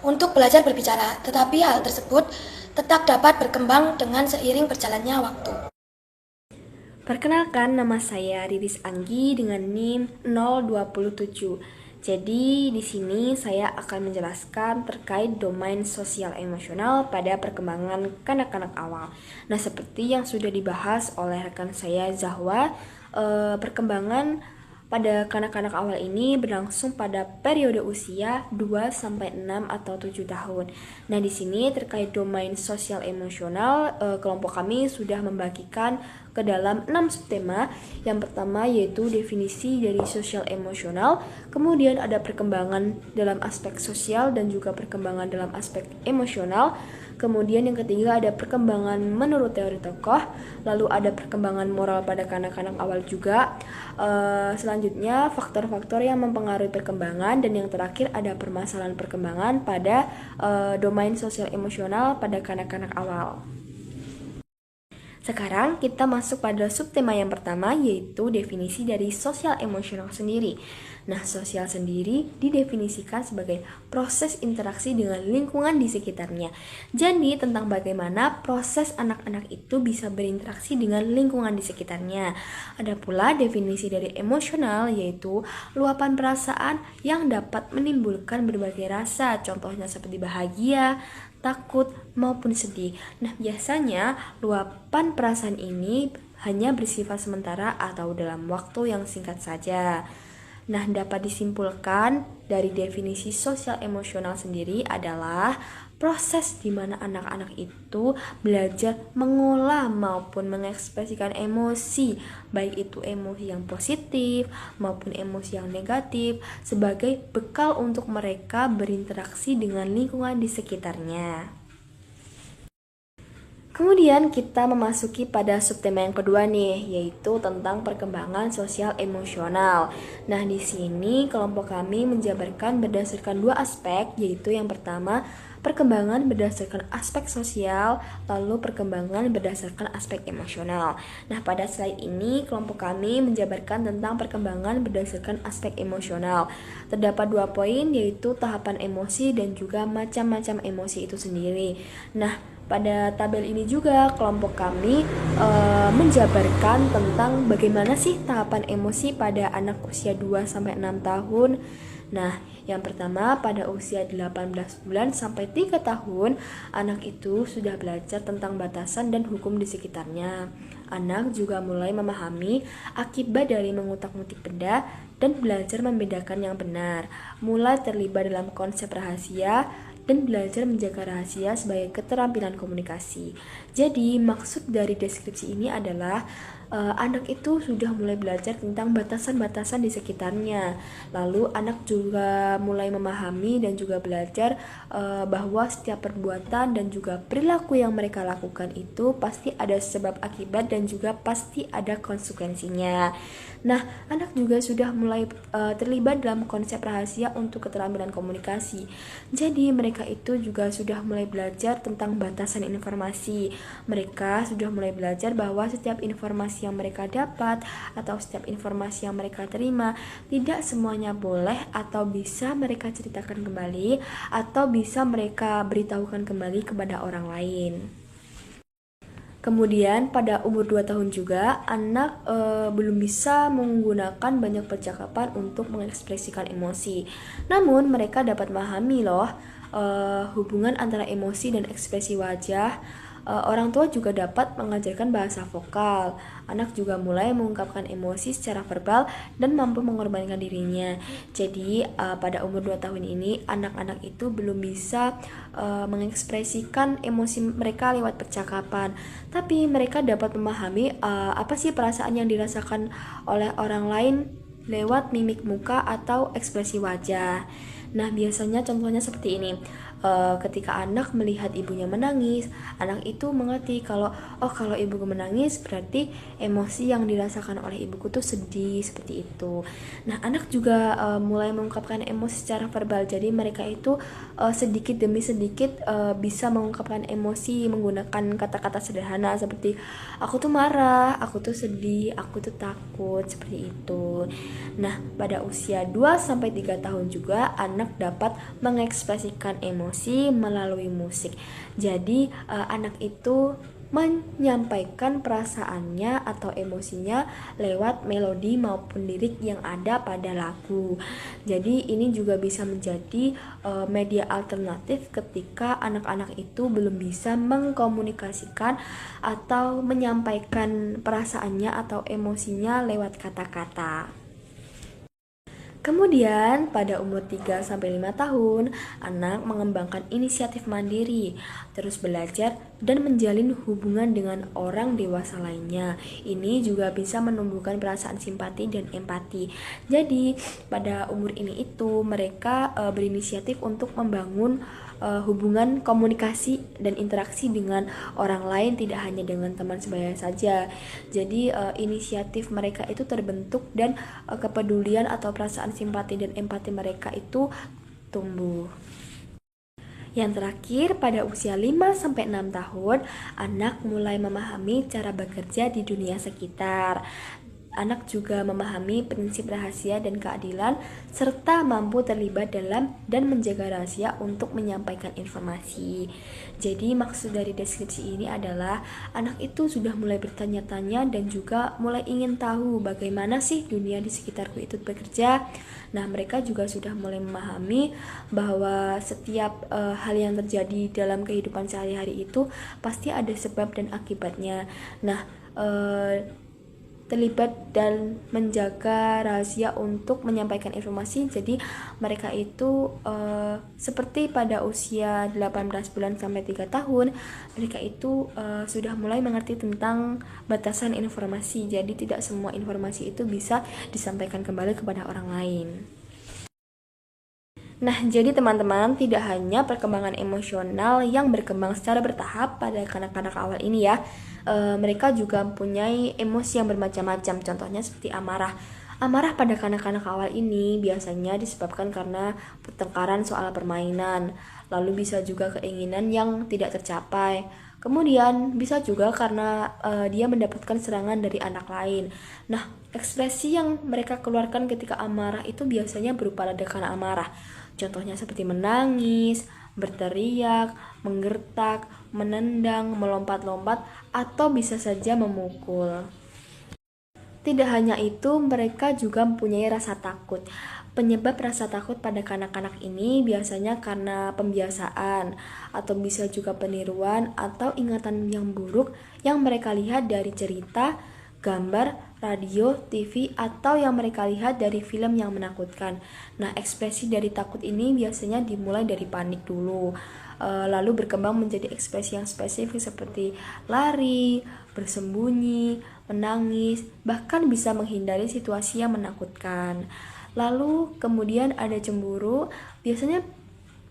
[SPEAKER 2] untuk belajar berbicara, tetapi hal tersebut tetap dapat berkembang dengan seiring berjalannya waktu.
[SPEAKER 1] Perkenalkan, nama saya Riris Anggi dengan NIM 027. Jadi di sini saya akan menjelaskan terkait domain sosial emosional pada perkembangan kanak-kanak awal. Nah, seperti yang sudah dibahas oleh rekan saya Zahwa, perkembangan pada kanak-kanak awal ini berlangsung pada periode usia 2-6 atau 7 tahun. Nah, di sini terkait domain sosial emosional, kelompok kami sudah membagikan ke dalam 6 subtema. Yang pertama yaitu definisi dari sosial emosional, kemudian ada perkembangan dalam aspek sosial dan juga perkembangan dalam aspek emosional. Kemudian yang ketiga ada perkembangan menurut teori tokoh, lalu ada perkembangan moral pada kanak-kanak awal juga. Selanjutnya faktor-faktor yang mempengaruhi perkembangan, dan yang terakhir ada permasalahan perkembangan pada domain sosial emosional pada kanak-kanak awal. Sekarang kita masuk pada subtema yang pertama, yaitu definisi dari sosial emosional sendiri. Nah, sosial sendiri didefinisikan sebagai proses interaksi dengan lingkungan di sekitarnya. Jadi, tentang bagaimana proses anak-anak itu bisa berinteraksi dengan lingkungan di sekitarnya. Ada pula definisi dari emosional, yaitu luapan perasaan yang dapat menimbulkan berbagai rasa, contohnya seperti bahagia, takut, maupun sedih. Nah, biasanya luapan perasaan ini hanya bersifat sementara atau dalam waktu yang singkat saja. Nah, dapat disimpulkan dari definisi sosial emosional sendiri adalah proses di mana anak-anak itu belajar mengolah maupun mengekspresikan emosi, baik itu emosi yang positif maupun emosi yang negatif, sebagai bekal untuk mereka berinteraksi dengan lingkungan di sekitarnya. Kemudian kita memasuki pada subtema yang kedua nih, yaitu tentang perkembangan sosial emosional. Nah, di sini kelompok kami menjabarkan berdasarkan dua aspek, yaitu yang pertama perkembangan berdasarkan aspek sosial, lalu perkembangan berdasarkan aspek emosional. Nah, pada slide ini kelompok kami menjabarkan tentang perkembangan berdasarkan aspek emosional. Terdapat dua poin, yaitu tahapan emosi dan juga macam-macam emosi itu sendiri. Nah, pada tabel ini juga kelompok kami menjabarkan tentang bagaimana sih tahapan emosi pada anak usia 2-6 tahun. Nah, yang pertama pada usia 18 bulan sampai 3 tahun, anak itu sudah belajar tentang batasan dan hukum di sekitarnya. Anak juga mulai memahami akibat dari mengutak-ngutik benda dan belajar membedakan yang benar, mulai terlibat dalam konsep rahasia, dan belajar menjaga rahasia sebagai keterampilan komunikasi. Jadi, maksud dari deskripsi ini adalah anak itu sudah mulai belajar tentang batasan-batasan di sekitarnya. Lalu anak juga mulai memahami dan juga belajar bahwa setiap perbuatan dan juga perilaku yang mereka lakukan itu pasti ada sebab akibat dan juga pasti ada konsekuensinya. Nah, anak juga sudah mulai terlibat dalam konsep rahasia untuk keterampilan komunikasi. Jadi, mereka itu juga sudah mulai belajar tentang batasan informasi. Mereka sudah mulai belajar bahwa setiap informasi informasi yang mereka dapat atau setiap informasi yang mereka terima, tidak semuanya boleh atau bisa mereka ceritakan kembali atau bisa mereka beritahukan kembali kepada orang lain. Kemudian pada umur 2 tahun juga anak belum bisa menggunakan banyak percakapan untuk mengekspresikan emosi. Namun mereka dapat memahami loh hubungan antara emosi dan ekspresi wajah. Orang tua juga dapat mengajarkan bahasa vokal. Anak juga mulai mengungkapkan emosi secara verbal dan mampu mengorbankan dirinya. Jadi pada umur 2 tahun ini anak-anak itu belum bisa mengekspresikan emosi mereka lewat percakapan. Tapi mereka dapat memahami apa sih perasaan yang dirasakan oleh orang lain lewat mimik muka atau ekspresi wajah. Nah, biasanya contohnya seperti ini. Ketika anak melihat ibunya menangis, anak itu mengerti kalau kalau ibuku menangis berarti emosi yang dirasakan oleh ibuku tuh sedih, seperti itu. Nah, anak juga mulai mengungkapkan emosi secara verbal. Jadi mereka itu sedikit demi sedikit bisa mengungkapkan emosi menggunakan kata-kata sederhana seperti aku tuh marah, aku tuh sedih, aku tuh takut, seperti itu. Nah, pada usia 2-3 tahun juga anak dapat mengekspresikan emosi melalui musik. Jadi anak itu menyampaikan perasaannya atau emosinya lewat melodi maupun lirik yang ada pada lagu. Jadi ini juga bisa menjadi media alternatif ketika anak-anak itu belum bisa mengkomunikasikan atau menyampaikan perasaannya atau emosinya lewat kata-kata. Kemudian pada umur 3-5 tahun, anak mengembangkan inisiatif mandiri, terus belajar dan menjalin hubungan dengan orang dewasa lainnya. Ini juga bisa menumbuhkan perasaan simpati dan empati. Jadi, pada umur ini itu mereka berinisiatif untuk membangun hubungan komunikasi dan interaksi dengan orang lain, tidak hanya dengan teman sebaya saja. Jadi inisiatif mereka itu terbentuk dan kepedulian atau perasaan simpati dan empati mereka itu tumbuh. Yang terakhir, pada usia 5-6 tahun, anak mulai memahami cara bekerja di dunia sekitar. Anak juga memahami prinsip rahasia dan keadilan, serta mampu terlibat dalam dan menjaga rahasia untuk menyampaikan informasi. Jadi maksud dari deskripsi ini adalah anak itu sudah mulai bertanya-tanya dan juga mulai ingin tahu bagaimana sih dunia di sekitarku itu bekerja. Nah, mereka juga sudah mulai memahami bahwa setiap hal yang terjadi dalam kehidupan sehari-hari itu pasti ada sebab dan akibatnya. Nah, terlibat dan menjaga rahasia untuk menyampaikan informasi. Jadi mereka itu seperti pada usia 18 bulan sampai 3 tahun, mereka itu sudah mulai mengerti tentang batasan informasi. Jadi tidak semua informasi itu bisa disampaikan kembali kepada orang lain. Nah, jadi teman-teman, tidak hanya perkembangan emosional yang berkembang secara bertahap pada kanak-kanak awal ini ya, mereka juga mempunyai emosi yang bermacam-macam, contohnya seperti amarah. Amarah pada kanak-kanak awal ini biasanya disebabkan karena pertengkaran soal permainan, lalu bisa juga keinginan yang tidak tercapai. Kemudian bisa juga karena dia mendapatkan serangan dari anak lain. Nah, ekspresi yang mereka keluarkan ketika amarah itu biasanya berupa ledakan amarah. Contohnya seperti menangis, berteriak, menggertak, menendang, melompat-lompat, atau bisa saja memukul. Tidak hanya itu, mereka juga mempunyai rasa takut. Penyebab rasa takut pada kanak-kanak ini biasanya karena pembiasaan, atau bisa juga peniruan atau ingatan yang buruk yang mereka lihat dari cerita, gambar, radio, TV, atau yang mereka lihat dari film yang menakutkan. Nah, ekspresi dari takut ini biasanya dimulai dari panik dulu, lalu berkembang menjadi ekspresi yang spesifik seperti lari, bersembunyi, menangis, bahkan bisa menghindari situasi yang menakutkan. Lalu kemudian ada cemburu. Biasanya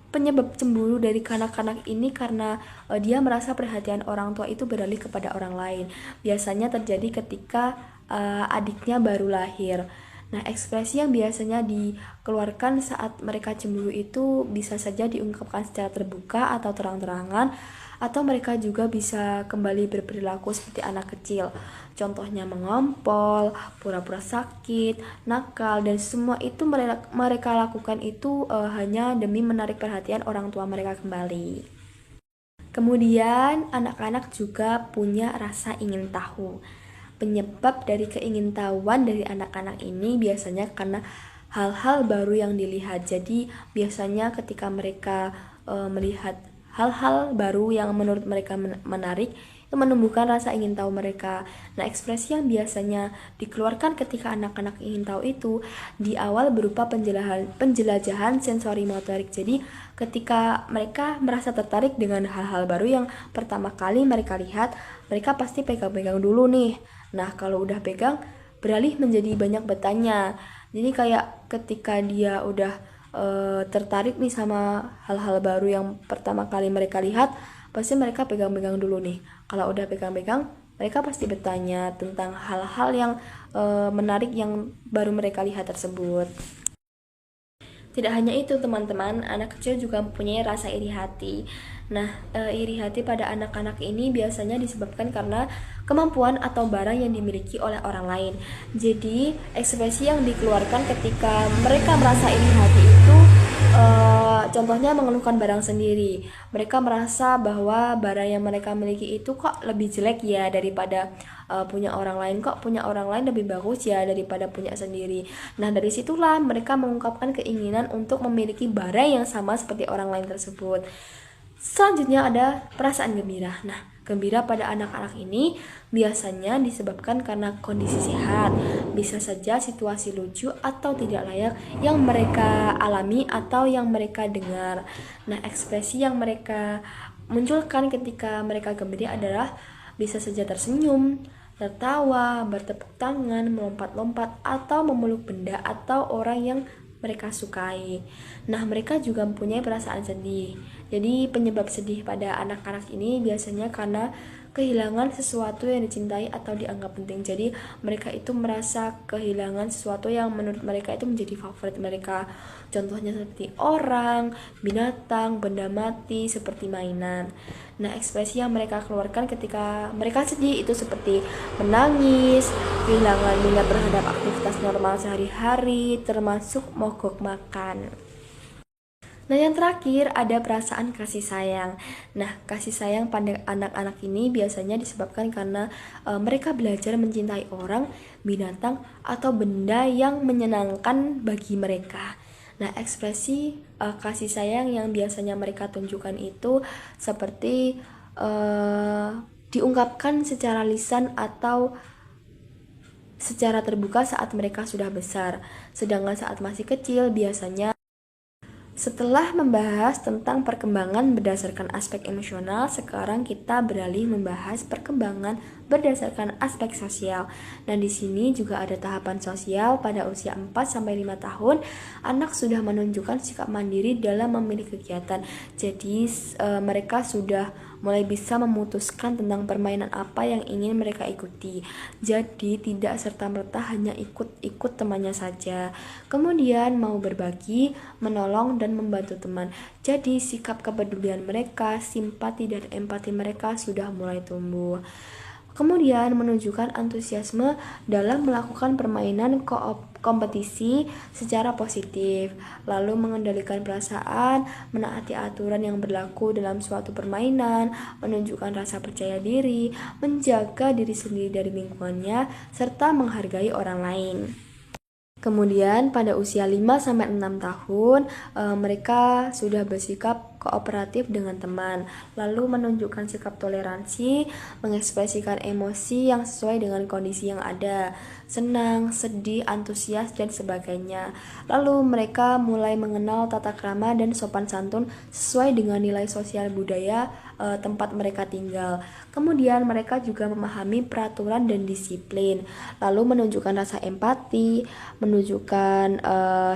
[SPEAKER 1] penyebab cemburu dari kanak-kanak ini karena dia merasa perhatian orang tua itu beralih kepada orang lain. Biasanya terjadi ketika adiknya baru lahir. Nah, ekspresi yang biasanya dikeluarkan saat mereka cemburu itu bisa saja diungkapkan secara terbuka atau terang-terangan, atau mereka juga bisa kembali berperilaku seperti anak kecil. Contohnya mengompol, pura-pura sakit, nakal, dan semua itu mereka lakukan itu hanya demi menarik perhatian orang tua mereka kembali. Kemudian anak-anak juga punya rasa ingin tahu. Penyebab dari keingintahuan dari anak-anak ini biasanya karena hal-hal baru yang dilihat. Jadi biasanya ketika mereka melihat hal-hal baru yang menurut mereka menarik, itu menumbuhkan rasa ingin tahu mereka. Nah, ekspresi yang biasanya dikeluarkan ketika anak-anak ingin tahu itu di awal berupa penjelajahan sensori motorik. Jadi ketika mereka merasa tertarik dengan hal-hal baru yang pertama kali mereka lihat, mereka pasti pegang-pegang dulu nih. Nah, kalau udah pegang, beralih menjadi banyak bertanya. Jadi kayak ketika dia udah tertarik nih sama hal-hal baru yang pertama kali mereka lihat, pasti mereka pegang-pegang dulu nih. Kalau udah pegang-pegang, mereka pasti bertanya tentang hal-hal yang menarik yang baru mereka lihat tersebut. Tidak hanya itu teman-teman, anak kecil juga mempunyai rasa iri hati. Nah, iri hati pada anak-anak ini biasanya disebabkan karena kemampuan atau barang yang dimiliki oleh orang lain. Jadi, ekspresi yang dikeluarkan ketika mereka merasa iri hati itu contohnya mengeluhkan barang sendiri. Mereka merasa bahwa barang yang mereka miliki itu kok lebih jelek ya daripada punya orang lain, kok punya orang lain lebih bagus ya daripada punya sendiri. Nah, dari situlah mereka mengungkapkan keinginan untuk memiliki barang yang sama seperti orang lain tersebut. Selanjutnya ada perasaan gembira. Nah, gembira pada anak-anak ini biasanya disebabkan karena kondisi sehat, bisa saja situasi lucu atau tidak layak yang mereka alami atau yang mereka dengar. Nah, ekspresi yang mereka munculkan ketika mereka gembira adalah bisa saja tersenyum, tertawa, bertepuk tangan, melompat-lompat, atau memeluk benda atau orang yang mereka sukai. Nah, mereka juga mempunyai perasaan sedih. Jadi, penyebab sedih pada anak-anak ini biasanya karena kehilangan sesuatu yang dicintai atau dianggap penting. Jadi, mereka itu merasa kehilangan sesuatu yang menurut mereka itu menjadi favorit mereka. Contohnya seperti orang, binatang, benda mati, seperti mainan. Nah, ekspresi yang mereka keluarkan ketika mereka sedih itu seperti menangis, kehilangan minat terhadap aktivitas normal sehari-hari, termasuk mogok makan. Nah, yang terakhir ada perasaan kasih sayang. Nah, kasih sayang pada anak-anak ini biasanya disebabkan karena mereka belajar mencintai orang, binatang, atau benda yang menyenangkan bagi mereka. Nah, ekspresi kasih sayang yang biasanya mereka tunjukkan itu seperti diungkapkan secara lisan atau secara terbuka saat mereka sudah besar. Sedangkan saat masih kecil biasanya setelah membahas tentang perkembangan berdasarkan aspek emosional, sekarang kita beralih membahas perkembangan berdasarkan aspek sosial. Nah, di sini juga ada tahapan sosial pada usia 4-5 tahun, anak sudah menunjukkan sikap mandiri dalam memilih kegiatan. Jadi, mereka sudah mulai bisa memutuskan tentang permainan apa yang ingin mereka ikuti. Jadi tidak serta-merta hanya ikut-ikut temannya saja. Kemudian mau berbagi, menolong, dan membantu teman. Jadi sikap kepedulian mereka, simpati dan empati mereka sudah mulai tumbuh. Kemudian menunjukkan antusiasme dalam melakukan permainan kompetisi secara positif, lalu mengendalikan perasaan, menaati aturan yang berlaku dalam suatu permainan, menunjukkan rasa percaya diri, menjaga diri sendiri dari lingkungannya, serta menghargai orang lain. Kemudian pada usia 5-6 tahun mereka sudah bersikap kooperatif dengan teman, lalu menunjukkan sikap toleransi, mengekspresikan emosi yang sesuai dengan kondisi yang ada, senang, sedih, antusias, dan sebagainya. Lalu mereka mulai mengenal tata krama dan sopan santun sesuai dengan nilai sosial budaya tempat mereka tinggal. Kemudian mereka juga memahami peraturan dan disiplin, lalu menunjukkan rasa empati, menunjukkan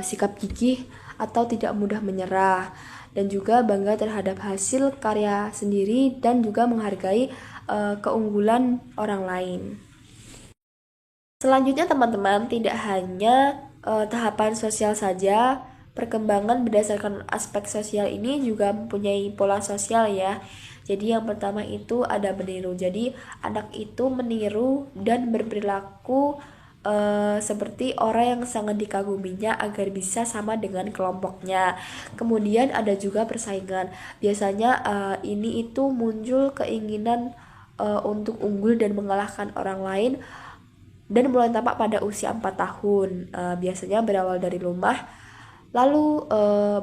[SPEAKER 1] sikap gigih atau tidak mudah menyerah, dan juga bangga terhadap hasil karya sendiri dan juga menghargai keunggulan orang lain. Selanjutnya teman-teman, tidak hanya tahapan sosial saja, perkembangan berdasarkan aspek sosial ini juga mempunyai pola sosial ya. Jadi yang pertama itu ada meniru. Jadi anak itu meniru dan berperilaku seperti orang yang sangat dikaguminya agar bisa sama dengan kelompoknya. Kemudian ada juga persaingan. Biasanya ini itu muncul keinginan untuk unggul dan mengalahkan orang lain dan mulai tampak pada usia 4 tahun. Biasanya berawal dari rumah lalu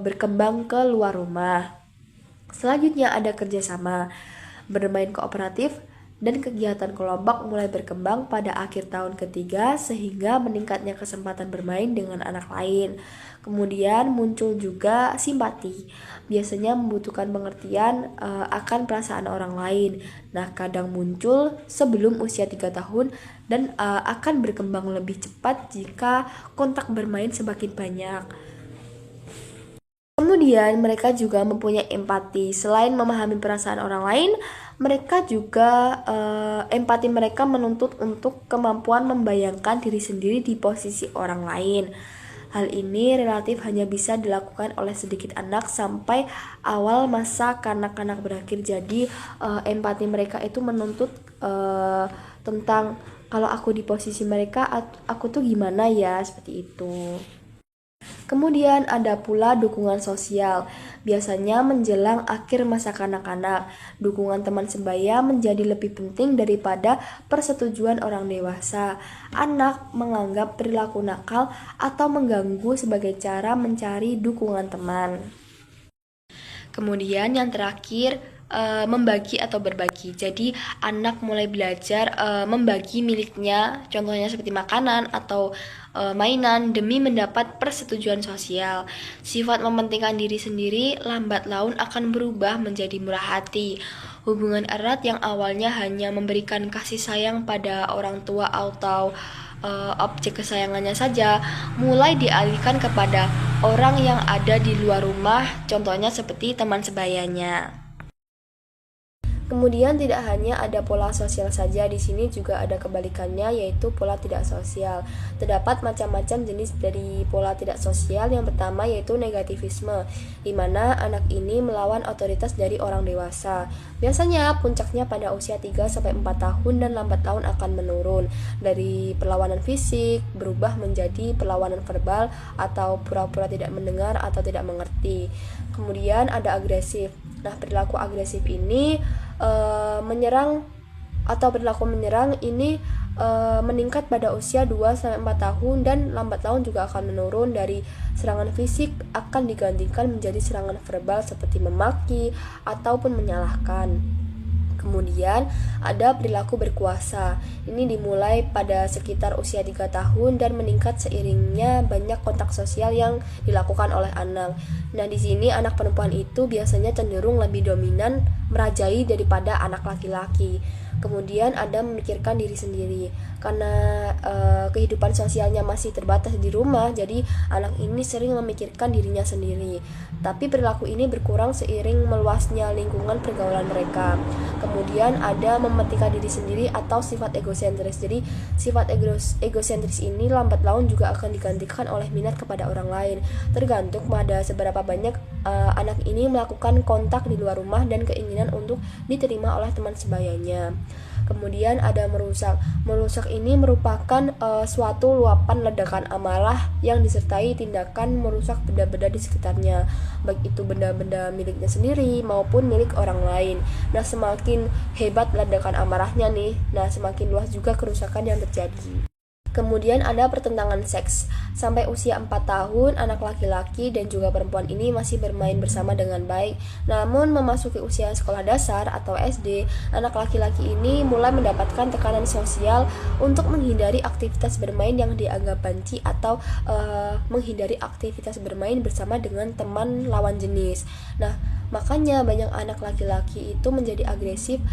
[SPEAKER 1] berkembang ke luar rumah. Selanjutnya ada kerjasama, bermain kooperatif, dan kegiatan kelompok mulai berkembang pada akhir tahun ketiga sehingga meningkatnya kesempatan bermain dengan anak lain. Kemudian muncul juga simpati, biasanya membutuhkan pengertian akan perasaan orang lain. Nah, kadang muncul sebelum usia 3 tahun dan akan berkembang lebih cepat jika kontak bermain semakin banyak. Kemudian mereka juga mempunyai empati. Selain memahami perasaan orang lain, mereka juga empati mereka menuntut untuk kemampuan membayangkan diri sendiri di posisi orang lain. Hal ini relatif hanya bisa dilakukan oleh sedikit anak sampai awal masa kanak-kanak berakhir. Jadi empati mereka itu menuntut tentang kalau aku di posisi mereka, aku tuh gimana ya, seperti itu. Kemudian ada pula dukungan sosial. Biasanya menjelang akhir masa kanak-kanak, dukungan teman sebaya menjadi lebih penting daripada persetujuan orang dewasa. Anak menganggap perilaku nakal atau mengganggu sebagai cara mencari dukungan teman. Kemudian yang terakhir, membagi atau berbagi. Jadi anak mulai belajar membagi miliknya, contohnya seperti makanan atau mainan demi mendapat persetujuan sosial. Sifat mementingkan diri sendiri lambat laun akan berubah menjadi murah hati. Hubungan erat yang awalnya hanya memberikan kasih sayang pada orang tua atau objek kesayangannya saja mulai dialihkan kepada orang yang ada di luar rumah, contohnya seperti teman sebayanya. Kemudian tidak hanya ada pola sosial saja, di sini juga ada kebalikannya, yaitu pola tidak sosial. Terdapat macam-macam jenis dari pola tidak sosial. Yang pertama yaitu negativisme, di mana anak ini melawan otoritas dari orang dewasa. Biasanya puncaknya pada usia 3-4 tahun dan lambat laun akan menurun. Dari perlawanan fisik berubah menjadi perlawanan verbal atau pura-pura tidak mendengar atau tidak mengerti. Kemudian ada agresif. Nah, perilaku agresif ini menyerang atau perilaku menyerang ini meningkat pada usia 2-4 tahun dan lambat laun juga akan menurun. Dari serangan fisik akan digantikan menjadi serangan verbal seperti memaki ataupun menyalahkan. Kemudian ada perilaku berkuasa. Ini dimulai pada sekitar usia 3 tahun dan meningkat seiringnya banyak kontak sosial yang dilakukan oleh anak. Nah, di sini anak perempuan itu biasanya cenderung lebih dominan merajai daripada anak laki-laki. Kemudian ada memikirkan diri sendiri. Karena kehidupan sosialnya masih terbatas di rumah, jadi anak ini sering memikirkan dirinya sendiri. Tapi perilaku ini berkurang seiring meluasnya lingkungan pergaulan mereka. Kemudian ada mementingkan diri sendiri atau sifat egosentris. Jadi sifat egosentris ini lambat laun juga akan digantikan oleh minat kepada orang lain. Tergantung pada seberapa banyak anak ini melakukan kontak di luar rumah dan keinginan untuk diterima oleh teman sebayanya. Kemudian ada merusak. Merusak ini merupakan suatu luapan ledakan amarah yang disertai tindakan merusak benda-benda di sekitarnya, baik itu benda-benda miliknya sendiri maupun milik orang lain. Nah, semakin hebat ledakan amarahnya nih, semakin luas juga kerusakan yang terjadi. Kemudian ada pertentangan seks. Sampai usia 4 tahun, anak laki-laki dan juga perempuan ini masih bermain bersama dengan baik. Namun memasuki usia sekolah dasar atau SD, anak laki-laki ini mulai mendapatkan tekanan sosial untuk menghindari aktivitas bermain yang dianggap banci atau menghindari aktivitas bermain bersama dengan teman lawan jenis. Nah, makanya banyak anak laki-laki itu menjadi agresif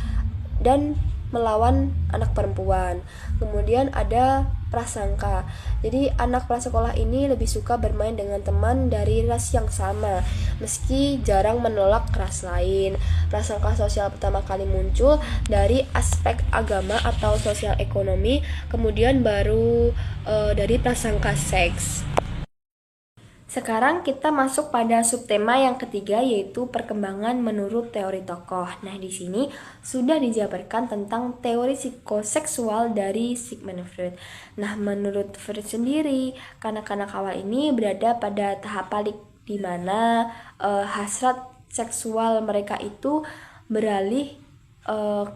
[SPEAKER 1] dan melawan anak perempuan. Kemudian ada prasangka. Jadi anak prasekolah ini lebih suka bermain dengan teman dari ras yang sama, meski jarang menolak ras lain. Prasangka sosial pertama kali muncul dari aspek agama atau sosial ekonomi, kemudian baru dari prasangka seks. Sekarang kita masuk pada subtema yang ketiga, yaitu perkembangan menurut teori tokoh. Nah, di sini sudah dijabarkan tentang teori psikoseksual dari Sigmund Freud. Nah, menurut Freud sendiri, kanak-kanak awal ini berada pada tahap balik di mana hasrat seksual mereka itu beralih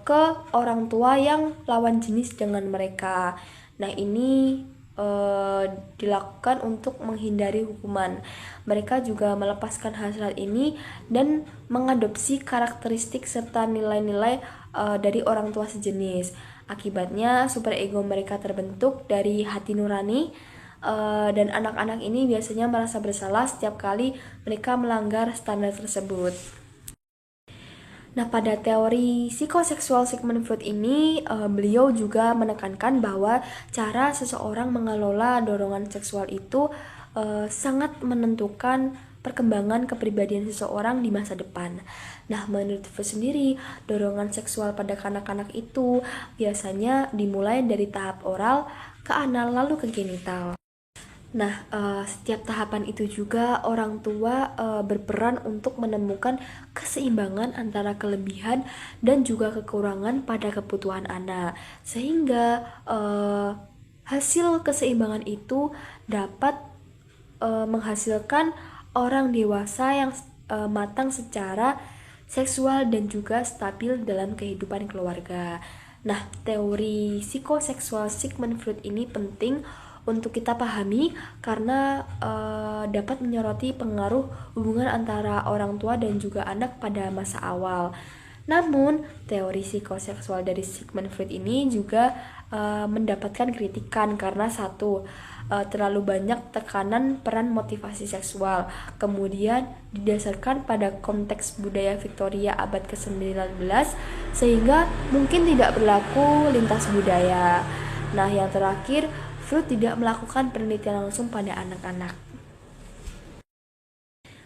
[SPEAKER 1] ke orang tua yang lawan jenis dengan mereka. Nah, ini dilakukan untuk menghindari hukuman. Mereka juga melepaskan hasrat ini dan mengadopsi karakteristik serta nilai-nilai dari orang tua sejenis. Akibatnya superego mereka terbentuk dari hati nurani, dan anak-anak ini biasanya merasa bersalah setiap kali mereka melanggar standar tersebut. Nah, pada teori psikoseksual Sigmund Freud ini, beliau juga menekankan bahwa cara seseorang mengelola dorongan seksual itu sangat menentukan perkembangan kepribadian seseorang di masa depan. Nah, menurut Freud sendiri, dorongan seksual pada kanak-kanak itu biasanya dimulai dari tahap oral ke anal lalu ke genital. Nah, setiap tahapan itu juga orang tua berperan untuk menemukan keseimbangan antara kelebihan dan juga kekurangan pada kebutuhan anak, sehingga hasil keseimbangan itu dapat menghasilkan orang dewasa yang matang secara seksual dan juga stabil dalam kehidupan keluarga. Nah, teori psikoseksual Sigmund Freud ini penting untuk kita pahami karena dapat menyoroti pengaruh hubungan antara orang tua dan juga anak pada masa awal. Namun, teori psikoseksual dari Sigmund Freud ini juga mendapatkan kritikan karena satu, terlalu banyak tekanan peran motivasi seksual. Kemudian didasarkan pada konteks budaya Victoria abad ke-19 sehingga mungkin tidak berlaku lintas budaya. Nah, yang terakhir, Freud tidak melakukan penelitian langsung pada anak-anak.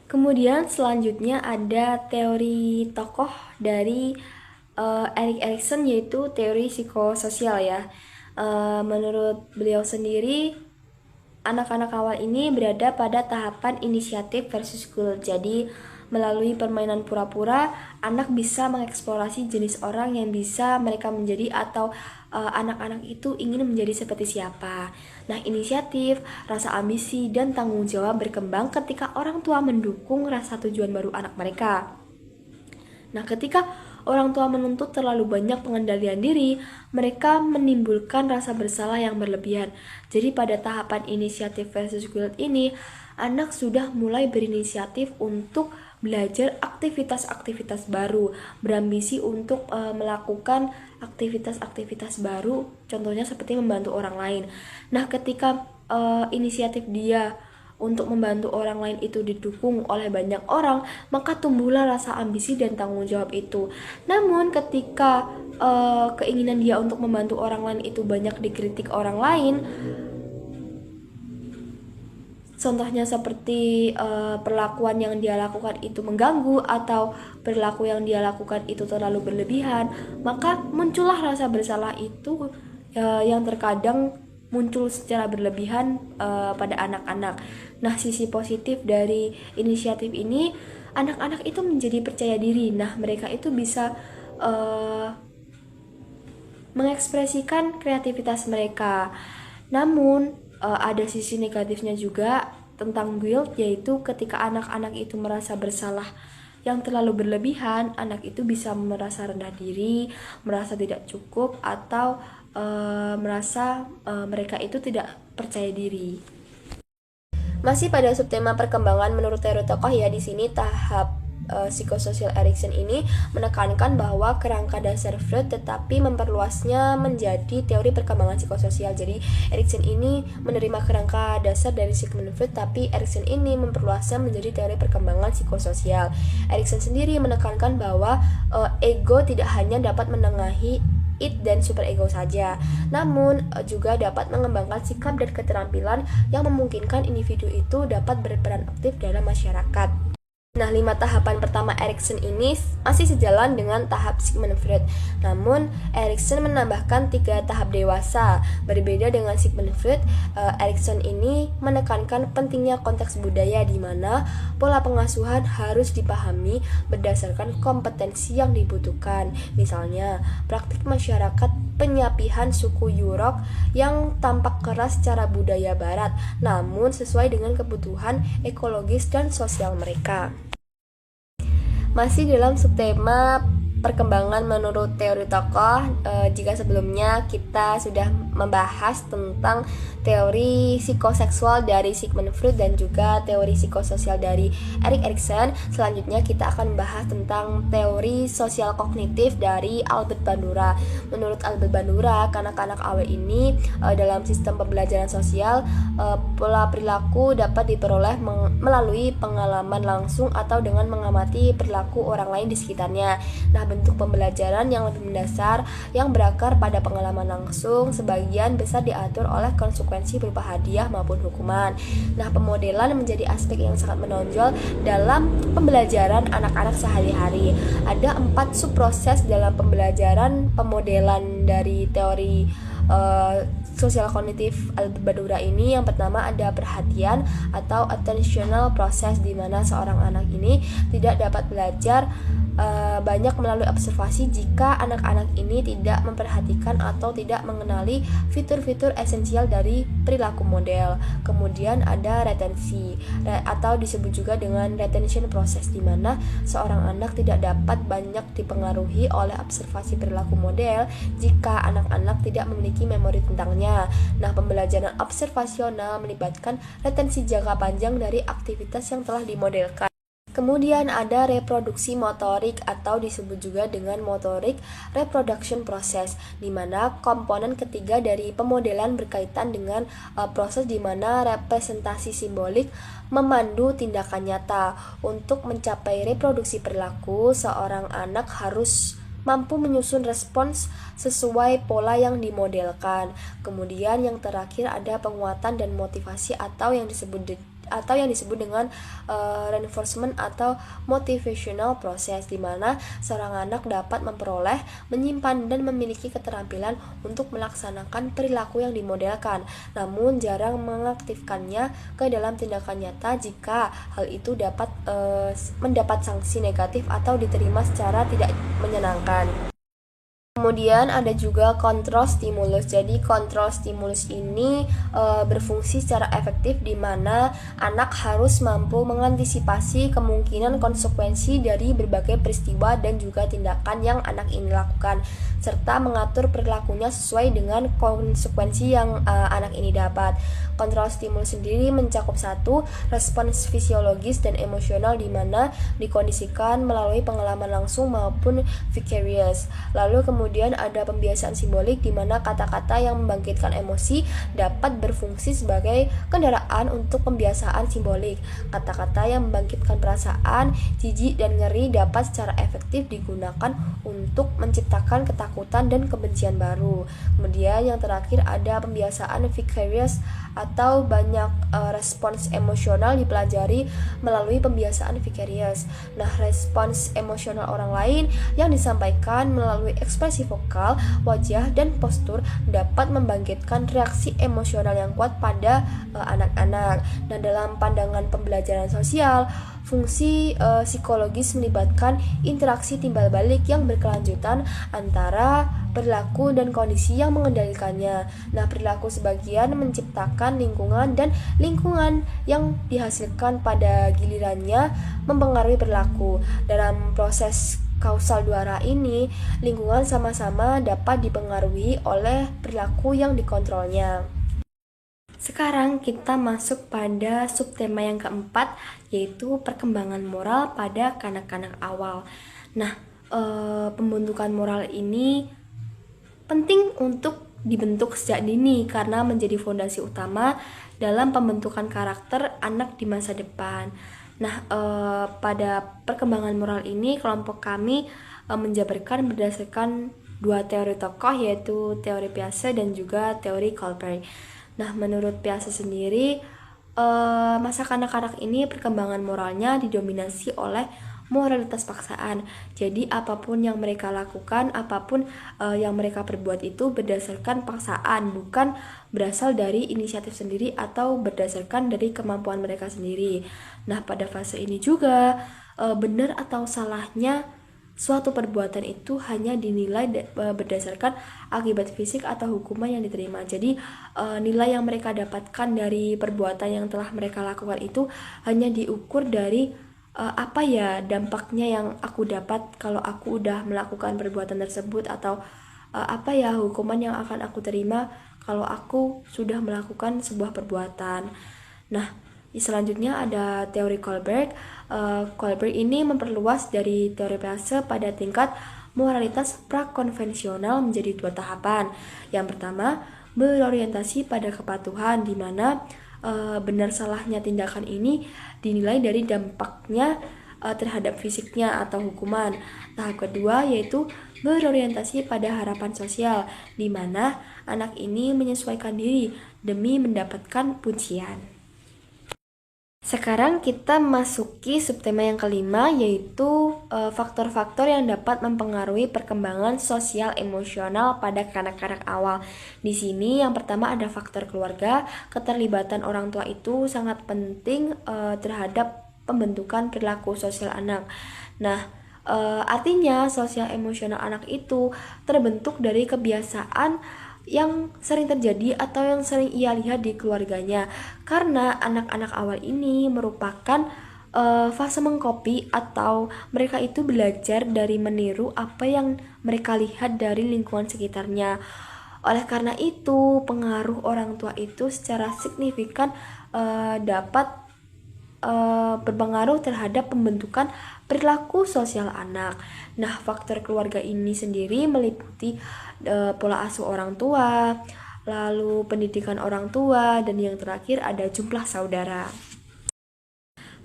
[SPEAKER 1] Kemudian selanjutnya ada teori tokoh dari Erik Erikson, yaitu teori psikososial ya. Menurut beliau sendiri, anak-anak awal ini berada pada tahapan inisiatif versus goal. Jadi melalui permainan pura-pura, anak bisa mengeksplorasi jenis orang yang bisa mereka menjadi atau anak-anak itu ingin menjadi seperti siapa. Nah, inisiatif, rasa ambisi, dan tanggung jawab berkembang ketika orang tua mendukung rasa tujuan baru anak mereka. Nah, ketika orang tua menuntut terlalu banyak pengendalian diri, mereka menimbulkan rasa bersalah yang berlebihan. Jadi pada tahapan inisiatif versus guilt ini, anak sudah mulai berinisiatif untuk belajar aktivitas-aktivitas baru, berambisi untuk melakukan aktivitas-aktivitas baru, contohnya seperti membantu orang lain. Nah, ketika inisiatif dia untuk membantu orang lain itu didukung oleh banyak orang, maka tumbuhlah rasa ambisi dan tanggung jawab itu. Namun ketika keinginan dia untuk membantu orang lain itu banyak dikritik orang lain, contohnya seperti perlakuan yang dia lakukan itu mengganggu atau perilaku yang dia lakukan itu terlalu berlebihan, maka muncullah rasa bersalah itu yang terkadang muncul secara berlebihan pada anak-anak. Nah, sisi positif dari inisiatif ini, anak-anak itu menjadi percaya diri. Nah, mereka itu bisa mengekspresikan kreativitas mereka. Namun, ada sisi negatifnya juga tentang guilt, yaitu ketika anak-anak itu merasa bersalah yang terlalu berlebihan, anak itu bisa merasa rendah diri, merasa tidak cukup, atau merasa mereka itu tidak percaya diri. Masih pada subtema perkembangan menurut teori tokoh ya, di sini tahap psikososial Erikson ini menekankan bahwa kerangka dasar Freud tetapi memperluasnya menjadi teori perkembangan psikososial. Jadi Erikson ini menerima kerangka dasar dari Sigmund Freud, tapi Erikson ini memperluasnya menjadi teori perkembangan psikososial. Erikson sendiri menekankan bahwa ego tidak hanya dapat menengahi id dan superego saja, namun juga dapat mengembangkan sikap dan keterampilan yang memungkinkan individu itu dapat berperan aktif dalam masyarakat.
[SPEAKER 3] Nah, 5 tahapan pertama Erikson ini masih sejalan dengan tahap Sigmund Freud. Namun, Erikson menambahkan 3 tahap dewasa. Berbeda dengan Sigmund Freud, Erikson ini menekankan pentingnya konteks budaya di mana pola pengasuhan harus dipahami berdasarkan kompetensi yang dibutuhkan. Misalnya, praktik masyarakat penyapihan suku Yurok yang tampak keras secara budaya barat, namun sesuai dengan kebutuhan ekologis dan sosial mereka. Masih dalam subtema perkembangan menurut teori tokoh, jika sebelumnya kita sudah membahas tentang teori psikoseksual dari Sigmund Freud dan juga teori psikososial dari Erik Erikson, selanjutnya kita akan membahas tentang teori sosial kognitif dari Albert Bandura. Menurut Albert Bandura, kanak-kanak AW ini dalam sistem pembelajaran sosial, pola perilaku dapat diperoleh melalui pengalaman langsung atau dengan mengamati perilaku orang lain di sekitarnya. Nah, bentuk pembelajaran yang lebih mendasar yang berakar pada pengalaman langsung sebagian besar diatur oleh konsekuensi berupa hadiah maupun hukuman. Nah, pemodelan menjadi aspek yang sangat menonjol dalam pembelajaran anak-anak sehari-hari. Ada 4 subproses dalam pembelajaran pemodelan dari teori sosial kognitif Albert Bandura ini. Yang pertama ada perhatian atau attentional process, di mana seorang anak ini tidak dapat belajar banyak melalui observasi jika anak-anak ini tidak memperhatikan atau tidak mengenali fitur-fitur esensial dari perilaku model. Kemudian ada retensi atau disebut juga dengan retention process, di mana seorang anak tidak dapat banyak dipengaruhi oleh observasi perilaku model jika anak-anak tidak memiliki memori tentangnya. Nah, pembelajaran observasional melibatkan retensi jangka panjang dari aktivitas yang telah dimodelkan. Kemudian ada reproduksi motorik atau disebut juga dengan motorik reproduction process, di mana komponen ketiga dari pemodelan berkaitan dengan proses di mana representasi simbolik memandu tindakan nyata. Untuk mencapai reproduksi perilaku, seorang anak harus mampu menyusun respons sesuai pola yang dimodelkan. Kemudian yang terakhir ada penguatan dan motivasi atau yang disebut dengan reinforcement atau motivational process, di mana seorang anak dapat memperoleh, menyimpan dan memiliki keterampilan untuk melaksanakan perilaku yang dimodelkan, namun jarang mengaktifkannya ke dalam tindakan nyata jika hal itu dapat mendapat sanksi negatif atau diterima secara tidak menyenangkan. Kemudian ada juga kontrol stimulus. Jadi kontrol stimulus ini berfungsi secara efektif, di mana anak harus mampu mengantisipasi kemungkinan konsekuensi dari berbagai peristiwa dan juga tindakan yang anak ini lakukan, serta mengatur perilakunya sesuai dengan konsekuensi yang anak ini dapat. Kontrol stimulus sendiri mencakup 1. Respons fisiologis dan emosional, di mana dikondisikan melalui pengalaman langsung maupun vicarious. Lalu kemudian ada pembiasaan simbolik, di mana kata-kata yang membangkitkan emosi dapat berfungsi sebagai kendaraan untuk pembiasaan simbolik. Kata-kata yang membangkitkan perasaan jijik dan ngeri dapat secara efektif digunakan untuk menciptakan ketakutan dan kebencian baru. Kemudian yang terakhir ada pembiasaan vicarious atau banyak respons emosional dipelajari melalui pembiasaan vicarious. Nah, respons emosional orang lain yang disampaikan melalui ekspresi vokal, wajah, dan postur dapat membangkitkan reaksi emosional yang kuat pada anak-anak. Nah, dalam pandangan pembelajaran sosial, fungsi psikologis melibatkan interaksi timbal balik yang berkelanjutan antara perilaku dan kondisi yang mengendalikannya. Nah, perilaku sebagian menciptakan lingkungan, dan lingkungan yang dihasilkan pada gilirannya mempengaruhi perilaku. Dalam proses kausal dua arah ini, lingkungan sama-sama dapat dipengaruhi oleh perilaku yang dikontrolnya. Sekarang kita masuk pada subtema yang keempat, yaitu perkembangan moral pada kanak-kanak awal. Nah, pembentukan moral ini penting untuk dibentuk sejak dini karena menjadi fondasi utama dalam pembentukan karakter anak di masa depan. Nah, pada perkembangan moral ini kelompok kami menjabarkan berdasarkan 2 teori tokoh, yaitu teori Piaget dan juga teori Kohlberg. Nah, menurut Piaget sendiri, masa kanak-kanak ini perkembangan moralnya didominasi oleh moralitas paksaan. Jadi apapun yang mereka lakukan, apapun yang mereka perbuat itu berdasarkan paksaan, bukan berasal dari inisiatif sendiri atau berdasarkan dari kemampuan mereka sendiri. Nah, pada fase ini juga benar atau salahnya suatu perbuatan itu hanya dinilai berdasarkan akibat fisik atau hukuman yang diterima. Jadi nilai yang mereka dapatkan dari perbuatan yang telah mereka lakukan itu hanya diukur dari apa ya dampaknya yang aku dapat kalau aku udah melakukan perbuatan tersebut, atau apa ya hukuman yang akan aku terima kalau aku sudah melakukan sebuah perbuatan. Nah, selanjutnya ada teori Kohlberg. Kohlberg ini memperluas dari teori Peirce pada tingkat moralitas prakonvensional menjadi 2 tahapan. Yang pertama, berorientasi pada kepatuhan, di mana benar salahnya tindakan ini dinilai dari dampaknya terhadap fisiknya atau hukuman. Tahap kedua yaitu berorientasi pada harapan sosial, di mana anak ini menyesuaikan diri demi mendapatkan pujian. Sekarang kita masuki subtema yang kelima, yaitu faktor-faktor yang dapat mempengaruhi perkembangan sosial emosional pada kanak-kanak awal. Di sini yang pertama ada faktor keluarga. Keterlibatan orang tua itu sangat penting terhadap pembentukan perilaku sosial anak. Nah, artinya sosial emosional anak itu terbentuk dari kebiasaan yang sering terjadi atau yang sering ia lihat di keluarganya, karena anak-anak awal ini merupakan fase mengcopy atau mereka itu belajar dari meniru apa yang mereka lihat dari lingkungan sekitarnya. Oleh karena itu, pengaruh orang tua itu secara signifikan dapat berpengaruh terhadap pembentukan perilaku sosial anak. Nah, faktor keluarga ini sendiri meliputi pola asuh orang tua, lalu pendidikan orang tua, dan yang terakhir ada jumlah saudara.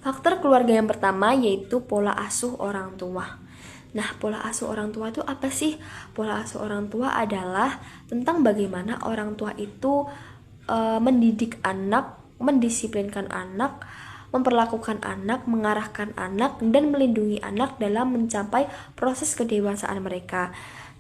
[SPEAKER 3] Faktor keluarga yang pertama yaitu pola asuh orang tua. Nah, pola asuh orang tua itu apa sih? Pola asuh orang tua adalah tentang bagaimana orang tua itu mendidik anak, mendisiplinkan anak, memperlakukan anak, mengarahkan anak, dan melindungi anak dalam mencapai proses kedewasaan mereka.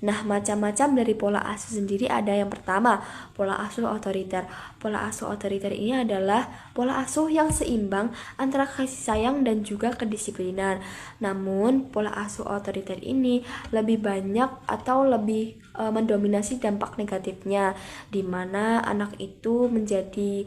[SPEAKER 3] Nah, macam-macam dari pola asuh sendiri ada. Yang pertama, pola asuh otoriter. Pola asuh otoriter ini adalah pola asuh yang seimbang antara kasih sayang dan juga kedisiplinan. Namun, pola asuh otoriter ini lebih banyak atau lebih mendominasi dampak negatifnya, di mana anak itu menjadi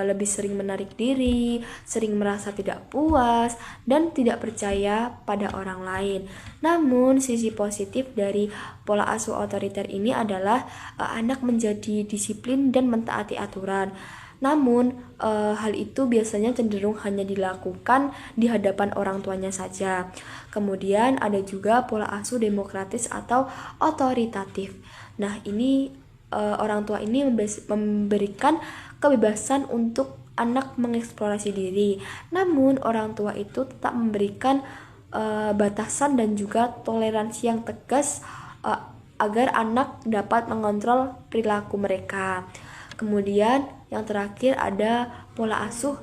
[SPEAKER 3] lebih sering menarik diri, sering merasa tidak puas, dan tidak percaya pada orang lain. Namun, sisi positif dari pola asuh otoriter ini adalah anak menjadi disiplin dan mentaati aturan. Namun, hal itu biasanya cenderung hanya dilakukan di hadapan orang tuanya saja. Kemudian ada juga pola asuh demokratis atau otoritatif. Nah, ini orang tua ini memberikan kebebasan untuk anak mengeksplorasi diri. Namun, orang tua itu tetap memberikan batasan dan juga toleransi yang tegas agar anak dapat mengontrol perilaku mereka. Kemudian yang terakhir ada pola asuh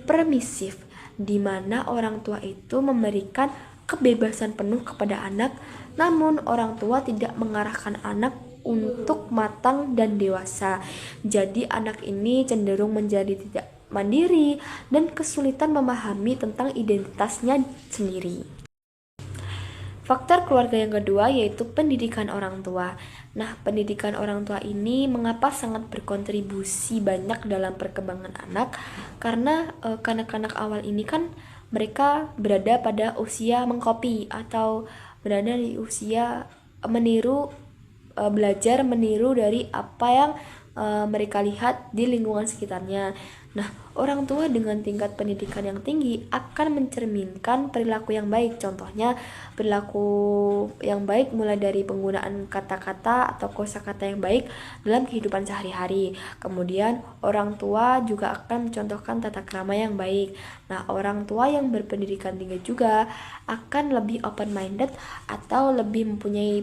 [SPEAKER 3] permisif, di mana orang tua itu memberikan kebebasan penuh kepada anak, namun orang tua tidak mengarahkan anak untuk matang dan dewasa. Jadi anak ini cenderung menjadi tidak mandiri dan kesulitan memahami tentang identitasnya sendiri. Faktor keluarga yang kedua yaitu pendidikan orang tua. Nah, pendidikan orang tua ini mengapa sangat berkontribusi banyak dalam perkembangan anak? Karena kanak-kanak awal ini kan mereka berada pada usia mengcopy atau berada di usia meniru, belajar meniru dari apa yang mereka lihat di lingkungan sekitarnya. Nah, orang tua dengan tingkat pendidikan yang tinggi akan mencerminkan perilaku yang baik. Contohnya, perilaku yang baik mulai dari penggunaan kata-kata atau kosakata yang baik dalam kehidupan sehari-hari. Kemudian, orang tua juga akan mencontohkan tata krama yang baik. Nah, orang tua yang berpendidikan tinggi juga akan lebih open-minded atau lebih mempunyai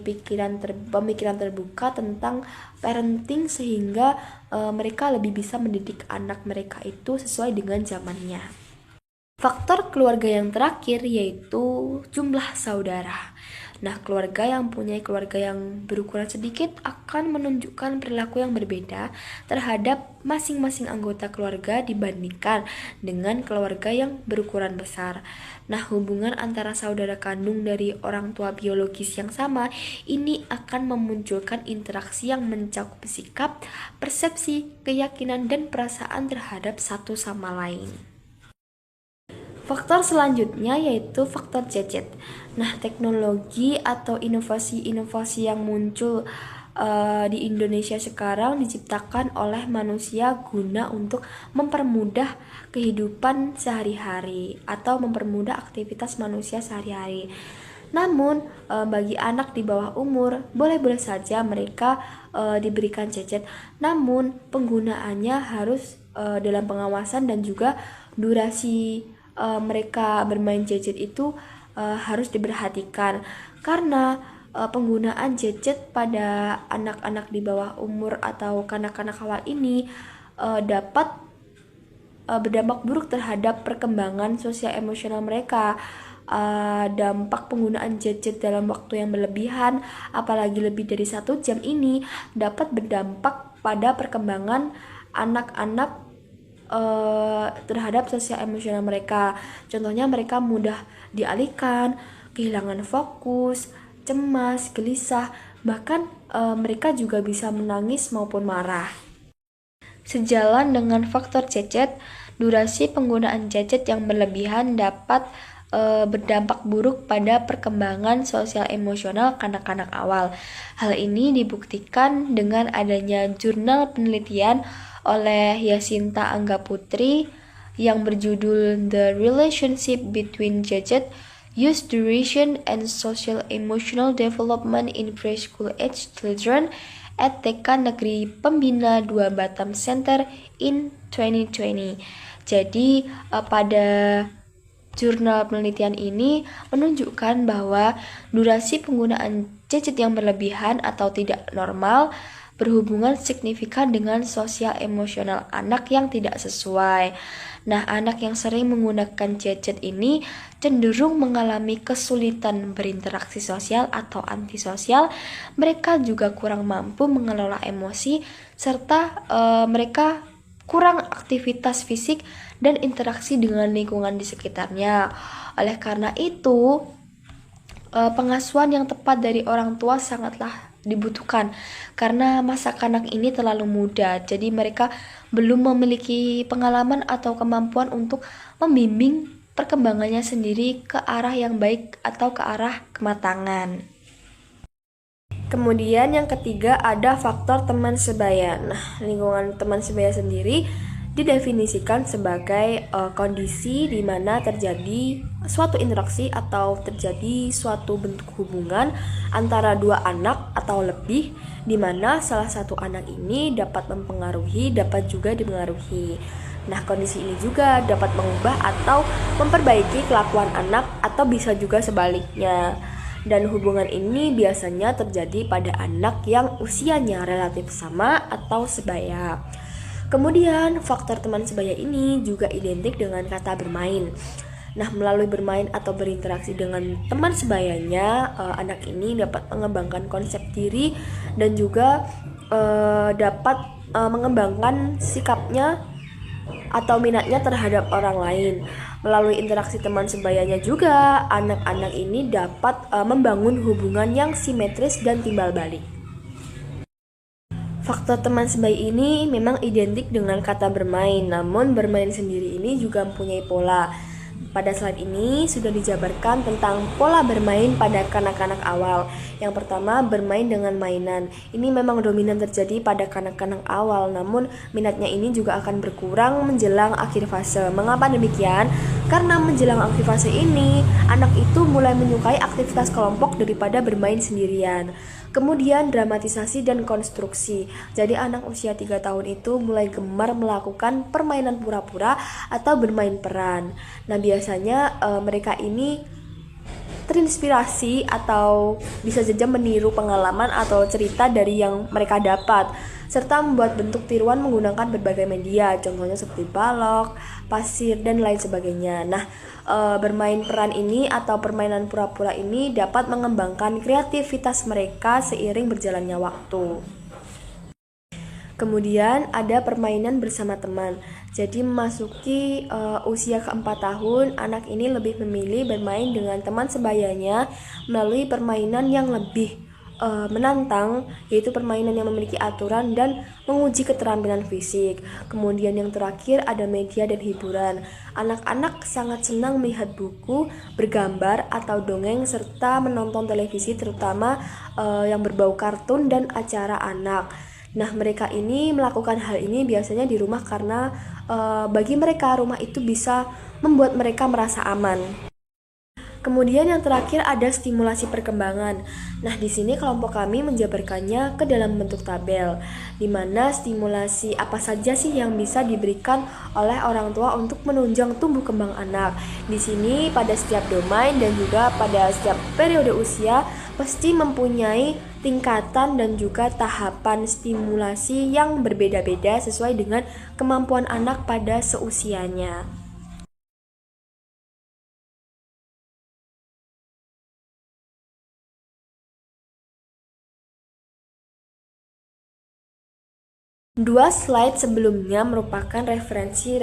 [SPEAKER 3] pemikiran terbuka tentang parenting, sehingga mereka lebih bisa mendidik anak mereka itu sesuai dengan zamannya. Faktor keluarga yang terakhir yaitu jumlah saudara. Nah, keluarga yang punya keluarga yang berukuran sedikit akan menunjukkan perilaku yang berbeda terhadap masing-masing anggota keluarga dibandingkan dengan keluarga yang berukuran besar. Nah, hubungan antara saudara kandung dari orang tua biologis yang sama ini akan memunculkan interaksi yang mencakup sikap, persepsi, keyakinan, dan perasaan terhadap satu sama lain. Faktor selanjutnya yaitu faktor gadget. Nah, teknologi atau inovasi-inovasi yang muncul di Indonesia sekarang diciptakan oleh manusia guna untuk mempermudah kehidupan sehari-hari atau mempermudah aktivitas manusia sehari-hari. Namun, bagi anak di bawah umur, boleh-boleh saja mereka diberikan gadget. Namun, penggunaannya harus dalam pengawasan dan juga durasi mereka bermain gadget itu harus diperhatikan, karena penggunaan gadget pada anak-anak di bawah umur atau kanak-kanak awal ini dapat berdampak buruk terhadap perkembangan sosial emosional mereka. Dampak penggunaan gadget dalam waktu yang berlebihan, apalagi lebih dari 1 jam ini, dapat berdampak pada perkembangan anak-anak terhadap sosial emosional mereka. Contohnya mereka mudah dialihkan, kehilangan fokus, cemas, gelisah, bahkan mereka juga bisa menangis maupun marah. Sejalan dengan faktor gadget, durasi penggunaan gadget yang berlebihan dapat berdampak buruk pada perkembangan sosial emosional kanak-kanak awal. Hal ini dibuktikan dengan adanya jurnal penelitian oleh Yasinta Anggaputri yang berjudul The Relationship Between Gadget Use Duration and Social Emotional Development in Preschool Age Children at TK Negeri Pembina 2 Batam Center in 2020. Jadi pada jurnal penelitian ini menunjukkan bahwa durasi penggunaan gadget yang berlebihan atau tidak normal berhubungan signifikan dengan sosial emosional anak yang tidak sesuai. Nah, anak yang sering menggunakan gadget ini cenderung mengalami kesulitan berinteraksi sosial atau antisosial. Mereka juga kurang mampu mengelola emosi serta mereka kurang aktivitas fisik dan interaksi dengan lingkungan di sekitarnya. Oleh karena itu, pengasuhan yang tepat dari orang tua sangatlah dibutuhkan karena masa kanak ini terlalu muda, jadi mereka belum memiliki pengalaman atau kemampuan untuk membimbing perkembangannya sendiri ke arah yang baik atau ke arah kematangan. Kemudian yang ketiga ada faktor teman sebaya. Nah, lingkungan teman sebaya sendiri didefinisikan sebagai kondisi di mana terjadi suatu interaksi atau terjadi suatu bentuk hubungan antara dua anak atau lebih, di mana salah satu anak ini dapat mempengaruhi, dapat juga dipengaruhi. Nah, kondisi ini juga dapat mengubah atau memperbaiki kelakuan anak atau bisa juga sebaliknya. Dan hubungan ini biasanya terjadi pada anak yang usianya relatif sama atau sebaya. Kemudian, faktor teman sebaya ini juga identik dengan kata bermain. Nah, melalui bermain atau berinteraksi dengan teman sebayanya, anak ini dapat mengembangkan konsep diri dan juga dapat mengembangkan sikapnya atau minatnya terhadap orang lain. Melalui interaksi teman sebayanya juga, anak-anak ini dapat membangun hubungan yang simetris dan timbal balik. Faktor teman sebaya ini memang identik dengan kata bermain, namun bermain sendiri ini juga mempunyai pola. Pada slide ini sudah dijabarkan tentang pola bermain pada kanak-kanak awal. Yang pertama, bermain dengan mainan. Ini memang dominan terjadi pada kanak-kanak awal, namun minatnya ini juga akan berkurang menjelang akhir fase. Mengapa demikian? Karena menjelang akhir fase ini, anak itu mulai menyukai aktivitas kelompok daripada bermain sendirian. Kemudian dramatisasi dan konstruksi. Jadi anak usia 3 tahun itu mulai gemar melakukan permainan pura-pura atau bermain peran. Nah, biasanya mereka ini terinspirasi atau bisa saja meniru pengalaman atau cerita dari yang mereka dapat. serta membuat bentuk tiruan menggunakan berbagai media, contohnya seperti balok, pasir, dan lain sebagainya. Nah, bermain peran ini atau permainan pura-pura ini dapat mengembangkan kreativitas mereka seiring berjalannya waktu. Kemudian ada permainan bersama teman. Jadi memasuki usia ke-4 tahun, anak ini lebih memilih bermain dengan teman sebayanya melalui permainan yang lebih menantang, yaitu permainan yang memiliki aturan dan menguji keterampilan fisik. Kemudian yang terakhir ada media dan hiburan. Anak-anak sangat senang melihat buku, bergambar atau dongeng serta menonton televisi, terutama yang berbau kartun dan acara anak. Nah, mereka ini melakukan hal ini biasanya di rumah karena bagi mereka rumah itu bisa membuat mereka merasa aman. Kemudian yang terakhir ada stimulasi perkembangan. Nah, di sini kelompok kami menjabarkannya ke dalam bentuk tabel, di mana stimulasi apa saja sih yang bisa diberikan oleh orang tua untuk menunjang tumbuh kembang anak. Di sini pada setiap domain dan juga pada setiap periode usia pasti mempunyai tingkatan dan juga tahapan stimulasi yang berbeda-beda sesuai dengan kemampuan anak pada seusianya. Dua slide sebelumnya merupakan referensi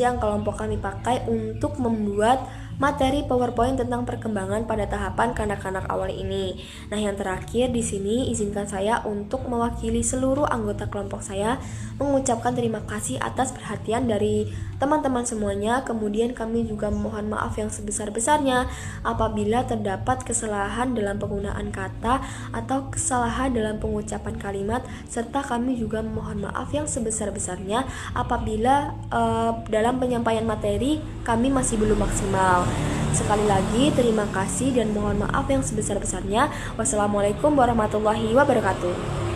[SPEAKER 3] yang kelompok kami pakai untuk membuat materi PowerPoint tentang perkembangan pada tahapan kanak-kanak awal ini. Nah, yang terakhir di sini izinkan saya untuk mewakili seluruh anggota kelompok saya mengucapkan terima kasih atas perhatian dari teman-teman semuanya. Kemudian kami juga memohon maaf yang sebesar-besarnya apabila terdapat kesalahan dalam penggunaan kata atau kesalahan dalam pengucapan kalimat, serta kami juga memohon maaf yang sebesar-besarnya apabila dalam penyampaian materi kami masih belum maksimal. Sekali lagi terima kasih dan mohon maaf yang sebesar-besarnya. Wassalamualaikum warahmatullahi wabarakatuh.